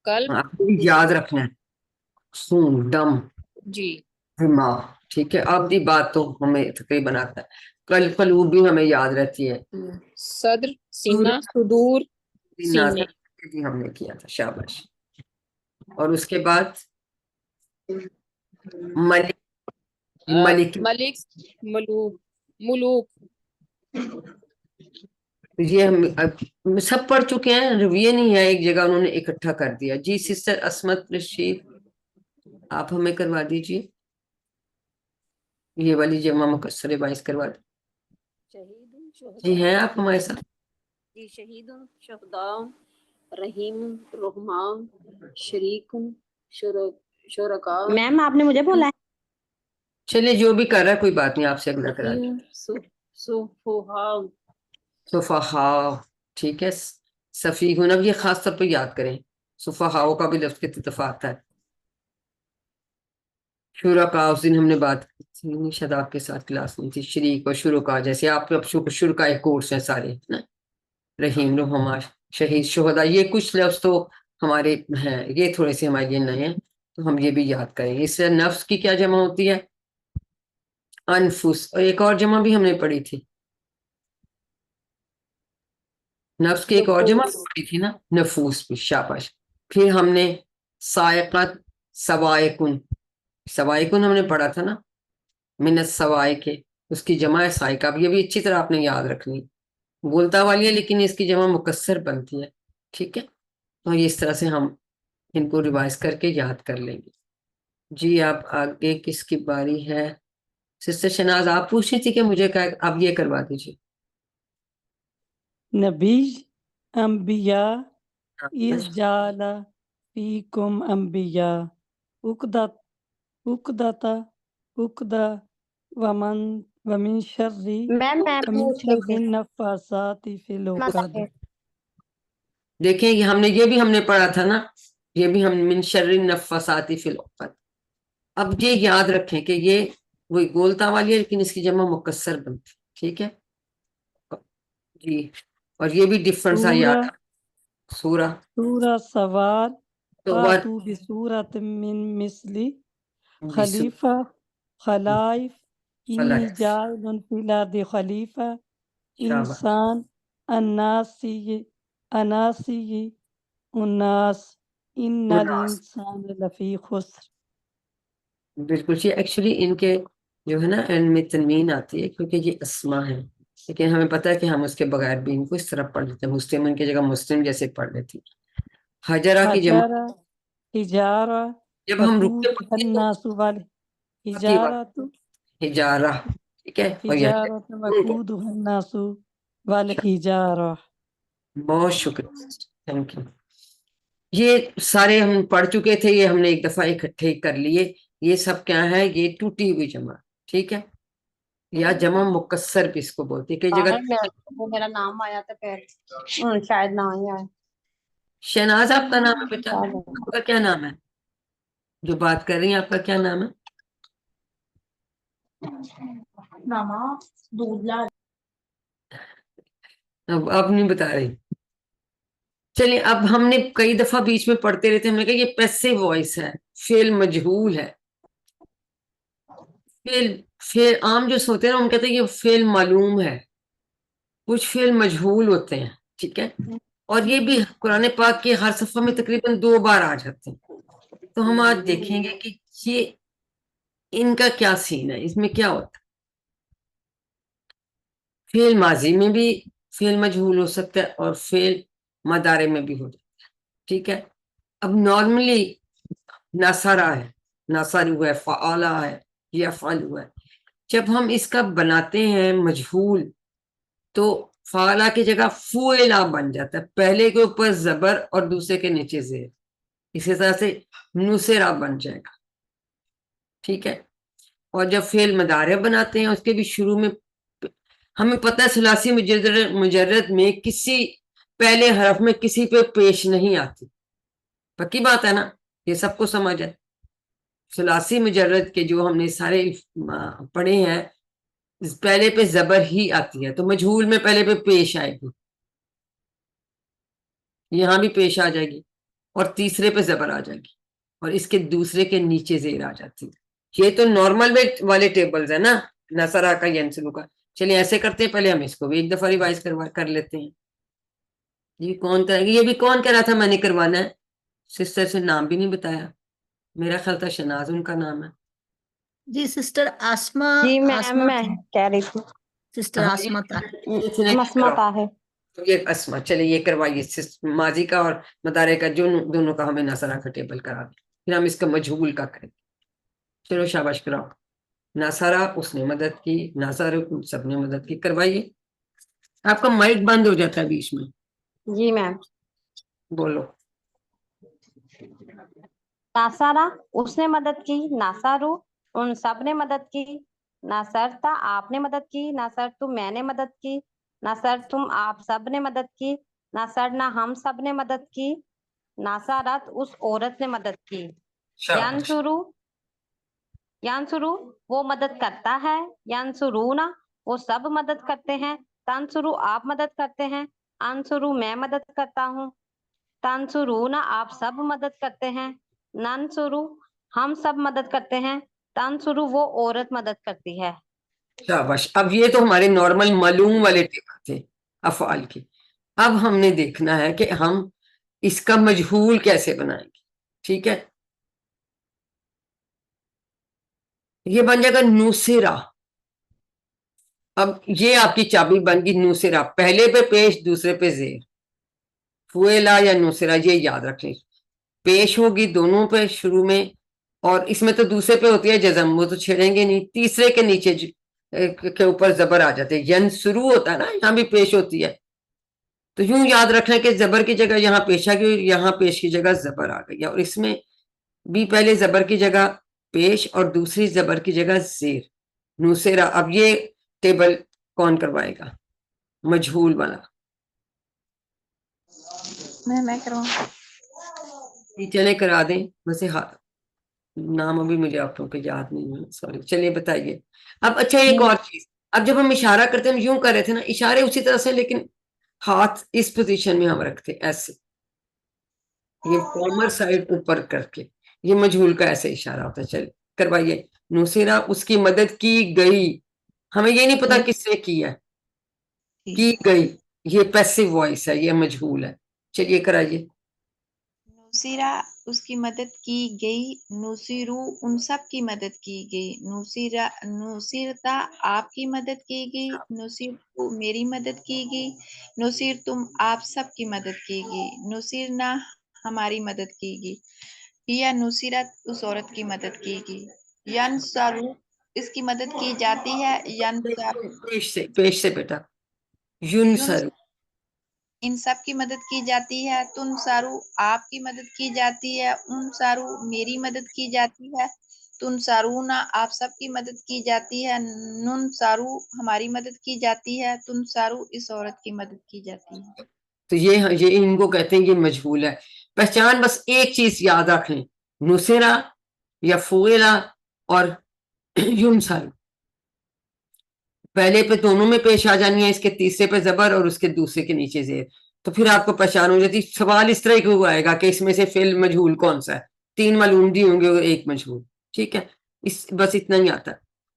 कल्ब, आपको याद रखना है, खून, दम, जी दिमाग, ठीक है। अब दी बात तो हमें तकरीबन आता है, कल कलूब भी हमें याद रहती है। सद्र, सीना, सुदूर, सीने, भी हमने किया था, शाबाश। और उसके बाद मलिक, मलिक मलिक, मलूक, मुलूक, ये हम अब सब पढ़ चुके हैं, रिव्यू नहीं है, एक जगह उन्होंने इकट्ठा कर दिया। जी सिस्टर असमत रशीद, आप हमें करवा दीजिए ये वाली जमा मुकस्सर बाइस करवा दीजिए। जी हैं आप हमारे साथ? जी शहीदुन, शुहदाउन, रहीम, रहमान, शरीकुन, शुरका। मैम आपने मुझे बोला है? चलिए जो भी कर रहा है कोई बात नहीं, आपसे अगला करा दीजिए। सुफहा, ठीक है। सफीहुन, अब ये खास तौर पर याद करें, सुफहाओं का भी लफ्ज कितनी दफा आता है। शुरका, उस दिन हमने बात की थी, शायद आपके साथ क्लास में थी। शरीक और शुरुका, जैसे आप शुरुका एक कोर्स है सारे, है ना। रहीम, रहमान, शहीद, शुहदा, ये कुछ लफ्ज तो हमारे हैं, ये थोड़े से हमारे लिए नए हैं, तो हम ये भी याद करेंगे। इससे नफ्स की क्या जमा होती है? अनफुस। और एक और जमा भी हमने पढ़ी थी, नफ्स की एक और जमा पढ़ी थी ना, नफूस भी, शाबाश। फिर हमने सायकत, सवायकुन, सवायकुन हमने पढ़ा था ना, मिनत सवाए के, उसकी जमा है साइका। ये भी अच्छी तरह आपने याद रखनी, बोलता वाली है लेकिन इसकी जमा मुकस्सर बनती है, ठीक है। तो इस तरह से हम इनको रिवाइज करके याद कर लेंगे। जी आप आगे, किसकी बारी है? सिस्टर शनाज, आप पूछ रही थी कि मुझे क्या, अब ये करवा दीजिए। नबी अंबिया इस जाला फीकुम अंबिया उकदत उकदता उकदा वमन वमिन शर्री मैम मैं वमिन पूछ रही शर्री थी। नफ्फासाति फिल उक़द। देखिए ये भी हमने पढ़ा था ना, ये भी हम मिन शर्रि नफ्फासाति फिल उक़द। अब ये याद रखें कि ये वही गोलता वाली है लेकिन इसकी जमा मुकस्सर बनती, ठीक है जी। और ये भी डिफरेंस याद, सूरा सूरा सवार तो फातू बिसूरत मिन मिस्ली खलीफा खलाइफ इन्नी जाइलुन फिल अर्दि खलीफा इंसान अन्नासी अनासी उन्नास इन्नल इंसान लफी खुस्र। बिल्कुल जी। एक्चुअली इनके जो है ना एंड में तनवीन आती है क्योंकि ये अस्मा है, लेकिन हमें पता है कि हम उसके बगैर भी इनको इस तरह पढ़ लेते हैं, मुस्लिम की जगह मुस्लिम जैसे पढ़ लेती। हजरा की जमा, हजरा हिजारा जब हम रुकते अन्नासु वाल हिजारा तो हिजारा, ठीक है। और हिजारा तो वकूद अन्नासु वाल हिजारा। बहुत शुक्रिया, थैंक यू। ये सारे हम पढ़ चुके थे, ये हमने एक दफा इकट्ठे कर लिए। ये सब क्या है? ये टूटी हुई जमा, ठीक है, या जमा मुकस्सर भी इसको बोलते हैं। कई जगह वो मेरा नाम आया था फिर शायद ना ही आया। शहनाज आपका नाम है बेटा? आपका क्या नाम है जो बात कर रही है? आपका क्या नाम है? नामा दूधला। अब नहीं बता रही, چلیے اب ہم نے کئی دفعہ بیچ میں پڑھتے رہتے ہیں، ہم نے کہا یہ پیسو وائس ہے، فعل مجہول ہے. فعل عام جو ہوتے ہیں نا ہم کہتے ہیں یہ فعل معلوم ہے، کچھ فعل مجہول ہوتے ہیں. ٹھیک ہے، اور یہ بھی قرآن پاک کے ہر صفحہ میں تقریباً 2 بار آ جاتے ہیں. تو ہم آج دیکھیں گے کہ یہ ان کا کیا سین ہے، اس میں کیا ہوتا ہے. فعل ماضی میں بھی فعل مجہول ہو سکتا ہے اور فعل مضارع میں بھی ہو جاتا ہے. ٹھیک ہے، اب نارملی نصرہ ہے، نصر ہوا ہے، فعلا ہے، یفعل ہوا ہے. جب ہم اس کا بناتے ہیں مجہول تو فعلا کی جگہ فعلا بن جاتا ہے، پہلے کے اوپر زبر اور دوسرے کے نیچے زیر. اسی طرح سے نصرہ بن جائے گا. ٹھیک ہے، اور جب فعل مضارع بناتے ہیں اس کے بھی شروع میں ہمیں پتہ ہے ثلاثی مجرد میں کسی پہلے حرف میں کسی پہ پیش نہیں آتی. پکی بات ہے نا، یہ سب کو سمجھ ہے. ثلاثی مجرد کے جو ہم نے سارے پڑھے ہیں پہلے پہ زبر ہی آتی ہے، تو مجہول میں پہلے پہ پیش آئے گی، یہاں بھی پیش آ جائے گی، اور تیسرے پہ زبر آ جائے گی، اور اس کے دوسرے کے نیچے زیر آ جاتی ہے. یہ تو نارمل والے ٹیبلز ہیں نا، نصرہ کا ینصرو کا. چلیے ایسے کرتے ہیں، پہلے ہم اس کو بھی ایک دفعہ ریوائز کر لیتے ہیں. یہ کون کرے گی؟ یہ بھی کون کہہ رہا تھا میں نے کروانا ہے؟ سسٹر سے نام بھی نہیں بتایا، میرا خیال تھا شناز ان کا نام ہے. جی سسٹر آسما. جی میم آسما میں کہہ رہی تھی سسٹر ہاں آسما طاہر. مسمتا ہے. یہ اسما، چلے یہ کروائیے ماضی کا اور مضارع کا جو دونوں کا ہمیں نصرہ کا ٹیبل کرا دیں، پھر ہم اس کا مجہول کا کریں. چلو شاباش کراؤ. نصرہ اس نے مدد کی، نصر سب نے مدد کی. کروائیے. آپ کا مائک بند ہو جاتا ہے بیچ میں. جی میم. بولو. ناصرہ اس نے مدد کی، ناصرو ان سب نے مدد کی، ناصرتا آپ نے مدد کی، ناصر تم میں نے مدد کی، ناصر تم آپ سب نے مدد کی، ناصرنا ہم سب نے مدد کی، ناصرت اس عورت نے مدد کی. ینصرو ینصرو وہ مدد کرتا ہے، ینصرونا وہ سب مدد کرتے ہیں، تنصرو آپ مدد کرتے ہیں، انصرو میں مدد کرتا ہوں، تنصرونا آپ سب مدد کرتے ہیں، ننصرو ہم سب مدد کرتے ہیں، تنصرو وہ عورت مدد کرتی ہے. شاباش. اب یہ تو ہمارے نارمل معلوم والے ٹیبل تھے افعال کی. اب ہم نے دیکھنا ہے کہ ہم اس کا مجہول کیسے بنائیں گے. ٹھیک ہے، یہ بن جائے گا نوسرا. اب یہ آپ کی چابی بن گئی نوسرا، پہلے پہ پیش دوسرے پہ زیر. فویلا یا نوسرا یہ یاد رکھیں، پیش ہوگی دونوں پہ شروع میں، اور اس میں تو دوسرے پہ ہوتی ہے جزم، وہ تو چھیڑیں گے نہیں. تیسرے کے نیچے کے اوپر زبر آ جاتے ہیں. ینصرو ہوتا ہے نا، یہاں بھی پیش ہوتی ہے. تو یوں یاد رکھنا کہ زبر کی جگہ یہاں پیش آ گئی، یہاں پیش کی جگہ زبر آ گئی، اور اس میں بھی پہلے زبر کی جگہ پیش اور دوسری زبر کی جگہ زیر. نوسرا. اب یہ ٹیبل کون کروائے گا مجہول والا؟ میں کراؤں. چلے کرا دیں. ویسے نام ابھی مجھے آپ کو یاد نہیں ہے، سوری. چلیے بتائیے. اب اچھا ایک اور چیز، اب جب ہم اشارہ کرتے ہیں ہم یوں کر رہے تھے نا، اشارے اسی طرح سے لیکن ہاتھ اس پوزیشن میں ہم رکھتے ایسے، یہ فارمر سائڈ اوپر کر کے، یہ مجہول کا ایسے اشارہ ہوتا ہے. چلیے کروائیے. نوسرا اس کی مدد کی گئی، ہمیں یہ نہیں پتا کس سے کی ہے، کی گئی. یہ پیسو وائس ہے، یہ مجہول ہے. چلیے کرائیے. نوسیرا اس کی مدد کی گئی، نوسیرو ان سب کی مدد کی گئی، نوسیرتا آپ کی مدد کی گئی، نوسیر تو میری مدد کی گئی، نوسیر تم آپ سب کی مدد کی گئی، نوسیرنا ہماری مدد کی گئی، یا نوسیرت اس عورت کی مدد کی گئی. ینصرو اس کی مدد کی جاتی ہے، پیش سے بیٹا. ینصرو ان سب کی مدد کی جاتی ہے، تنصرو آپ کی مدد کی جاتی ہے، انصرو میری مدد کی جاتی ہے، تنصرونا آپ سب کی مدد کی جاتی ہے، ننصرو ہماری مدد کی جاتی ہے، تنصرو اس عورت کی مدد کی جاتی ہے. تو یہ ان کو کہتے ہیں یہ مجہول ہے. پہچان بس ایک چیز یاد رکھ لیں، نصرا یا فعلا اور ینصرو پہلے پہ دونوں میں پیش آ جانی ہے، اس کے تیسرے پہ زبر اور اس کے دوسرے کے نیچے زیر. تو پھر آپ کو پہچان ہو جاتی. سوال اس طرح کیوں آئے گا کہ اس میں سے فعل مجہول کون سا ہے, 3 معلوم بھی ہوں گے اور 1 مجہول. ٹھیک ہے, بس اتنا ہی آتا ہے.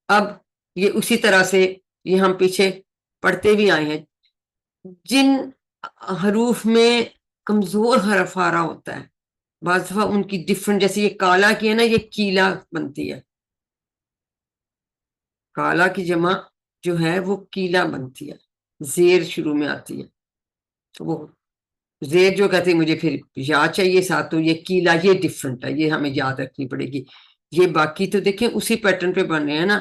اب یہ اسی طرح سے یہ ہم پیچھے پڑھتے بھی آئے ہیں. جن حروف میں کمزور حرف آ رہا ہوتا ہے بعض دفعہ ان کی ڈفرنٹ, جیسے یہ کالا کی ہے نا, یہ کیلا بنتی ہے. کالا کی جمع جو ہے وہ کیلا بنتی ہے, زیر شروع میں آتی ہے. تو وہ زیر جو کہتے ہیں مجھے پھر یاد چاہیے ساتھ, تو یہ کیلا یہ ڈفرنٹ ہے, یہ ہمیں یاد رکھنی پڑے گی. یہ باقی تو دیکھیں اسی پیٹرن پہ بن رہے ہیں نا.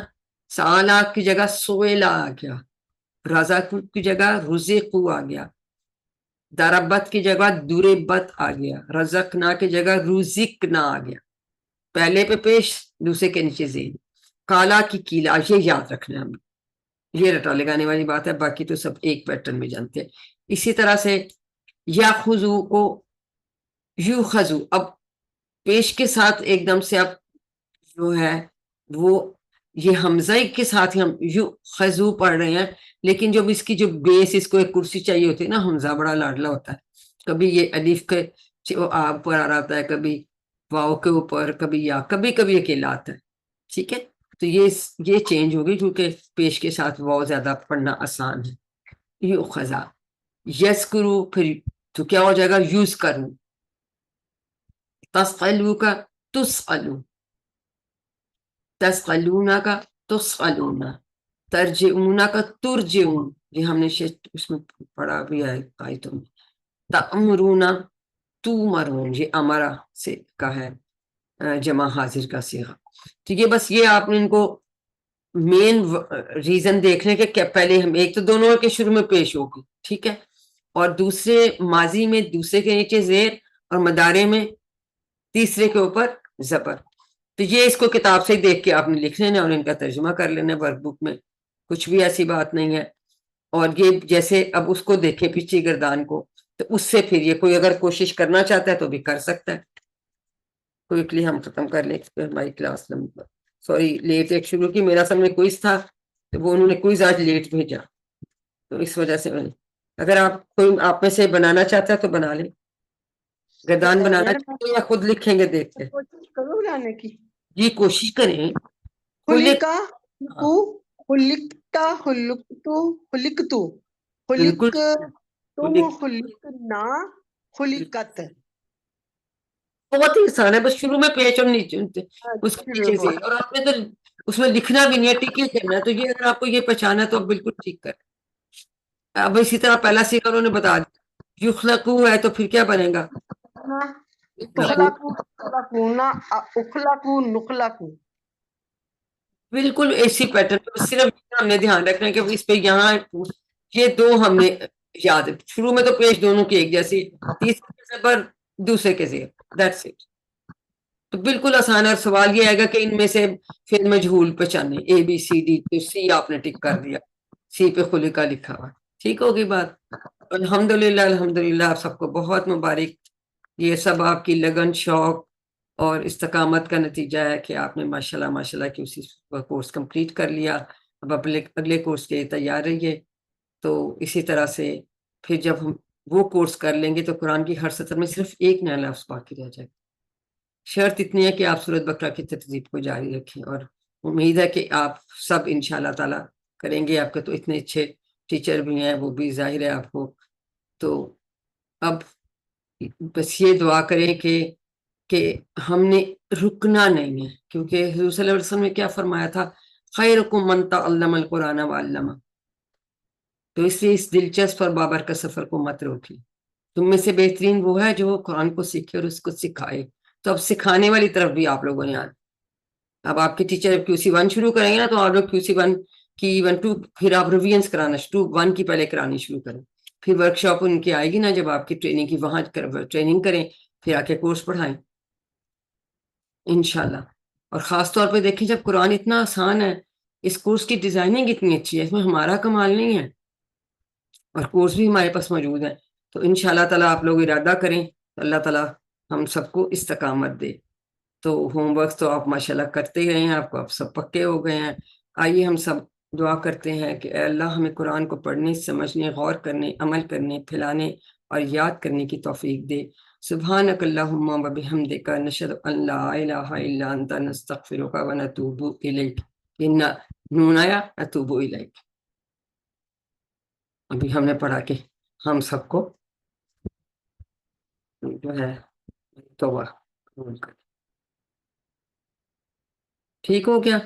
سالا کی جگہ سویلا آ گیا, رزق کی جگہ رزقو آ گیا, دربت کی جگہ دربت آ گیا, رزقنا کی جگہ رزقنا آ گیا. پہلے پہ پیش, دوسرے کے نیچے زیر. کالا کی کیلا, یہ یاد رکھنا ہے ہمیں, یہ رٹا لگانے والی بات ہے. باقی تو سب ایک پیٹرن میں جانتے ہیں. اسی طرح سے یا خضو کو یو خضو, اب پیش کے ساتھ ایک دم سے اب جو ہے وہ یہ حمزہ کے ساتھ ہی ہم یو خضو پڑھ رہے ہیں, لیکن جب اس کی جو بیس, اس کو ایک کرسی چاہیے ہوتی ہے نا, حمزہ بڑا لاڈلا ہوتا ہے. کبھی یہ الف کے آپ پر آ رہا ہوتا ہے, کبھی واؤ کے اوپر, کبھی یا کبھی کبھی اکیلا آتا ہے. ٹھیک ہے, تو یہ چینج ہوگی کیونکہ پیش کے ساتھ واؤ زیادہ پڑھنا آسان ہے. یو خزا, یس کرو, پھر تو کیا ہو جائے گا یوز کروں. تسقلو کا تسقلو, تسقلونا کا تسقلونا, ترجعونا کا ترجعون, یہ ہم نے اس میں پڑھا بھی ہے آیتوں میں. تأمرونا تومرون, یہ امرا سے کا ہے جمع حاضر کا صیغہ. تو یہ بس یہ آپ نے ان کو مین ریزن دیکھنے کے پہلے ہم ایک تو دونوں کے شروع میں پیش ہوگی, ٹھیک ہے, اور دوسرے ماضی میں دوسرے کے نیچے زیر اور مدارے میں تیسرے کے اوپر زبر. تو یہ اس کو کتاب سے ہی دیکھ کے آپ نے لکھ لینا اور ان کا ترجمہ کر لینا ورک بک میں, کچھ بھی ایسی بات نہیں ہے. اور یہ جیسے اب اس کو دیکھیں پیچھے گردان کو, تو اس سے پھر یہ کوئی اگر کوشش کرنا چاہتا ہے تو بھی کر سکتا ہے. کوئکلی ہم ختم کر لیں ہماری کلاس. سوری لیٹ ایک شروع کی, میرا سامنے کوئز تھا تو وہ انہوں نے کوئز آج لیٹ بھیجا, تو اس وجہ سے اگر آپ کوئی آپ میں سے بنانا چاہتا ہے تو بنا لیں. گردان بنانا چاہتے ہیں یا خود لکھیں گے دیکھ کے؟ کوشش کرو بنانے کی. جی کوشش کریں. خلقا خلقو خلقتا خلقتو خلقتو بالکل خلقتم خلقنا خلقت. بہت ہی آسان ہے, بس شروع میں پیش اور نیچے اس کے نیچے سے, اور آپ نے تو اس میں لکھنا بھی نہیں ہے, ٹک ہی کرنا ہے. تو یہ اگر آپ کو یہ پہچانا ہے تو آپ بالکل ٹھیک کریں. اب اسی طرح پہلا سیکھا انہوں نے بتا دیا, یخلقو ہے تو پھر کیا بنے گا؟ بالکل اسی پیٹرن, صرف ہم نے دھیان رکھنا ہے کہ اس پہ یہاں یہ دو ہم نے یاد, شروع میں تو پیش دونوں کی ایک جیسی, تیسرے کے زبر دوسرے کے زیر, دیٹس اٹ. تو بالکل آسان ہے. اور سوال یہ آئے گا کہ ان میں سے پھر مجہول پہچانے, اے بی سی ڈی, تو سی آپ نے ٹک کر دیا, سی پہ خلقہ لکھا ہوا. ٹھیک ہوگی بات. الحمدللہ الحمدللہ, آپ سب کو بہت مبارک. یہ سب آپ کی لگن, شوق اور استقامت کا نتیجہ ہے کہ آپ نے ماشاءاللہ ماشاءاللہ کی اسی کورس کمپلیٹ کر لیا. اب اگلے کورس کے لیے تیار رہیے. تو اسی طرح سے پھر جب ہم وہ کورس کر لیں گے تو قرآن کی ہر سطر میں صرف ایک نیا لفظ باقی رہ جائے گا. شرط اتنی ہے کہ آپ سورۃ بقرہ کی ترتیب کو جاری رکھیں, اور امید ہے کہ آپ سب انشاءاللہ تعالی کریں گے. آپ کے تو اتنے اچھے ٹیچر بھی ہیں, وہ بھی ظاہر ہے آپ کو. تو اب بس یہ دعا کریں کہ ہم نے رکنا نہیں ہے, کیونکہ حضور صلی اللہ علیہ وسلم نے کیا فرمایا تھا, خیرکم من تعلم القرآن وعلمہ. تو اس لیے اس دلچسپ اور بابرکت سفر کو مت روکیں. تم میں سے بہترین وہ ہے جو قرآن کو سیکھے اور اس کو سکھائے. تو اب سکھانے والی طرف بھی آپ لوگوں نے آنا. اب آپ کے ٹیچر QC1 شروع کریں گے نا, تو آپ لوگ QC1 کی 1-2 پھر آپ ریویژنس کرانا 1 کی پہلے کرانی شروع کریں. پھر ورکشاپ ان کی آئے گی نا, جب آپ کی ٹریننگ کی, وہاں ٹریننگ کریں, پھر آ کے کورس پڑھائیں انشاءاللہ. اور خاص طور پہ دیکھیں جب قرآن اتنا آسان ہے, اس کورس کی ڈیزائننگ اتنی اچھی ہے, اس میں ہمارا کمال نہیں ہے, اور کورس بھی ہمارے پاس موجود ہے. تو انشاءاللہ تعالیٰ آپ لوگ ارادہ کریں تو اللہ تعالیٰ ہم سب کو استقامت دے. تو ہوم ورک تو آپ ماشاءاللہ کرتے ہی رہے ہیں, آپ کو آپ سب پکے ہو گئے ہیں. آئیے ہم سب دعا کرتے ہیں کہ اے اللہ ہمیں قرآن کو پڑھنے, سمجھنے, غور کرنے, عمل کرنے, پھیلانے اور یاد کرنے کی توفیق دے. سبحانک اللہم و بحمدک نشہد ان لا الہ الا انت نستغفرک و نتوب الیک. نون آیا نتوب الیک. ابھی ہم نے پڑھا کہ ہم سب کو جو ہے توبہ قبول کرے. ٹھیک ہو گیا؟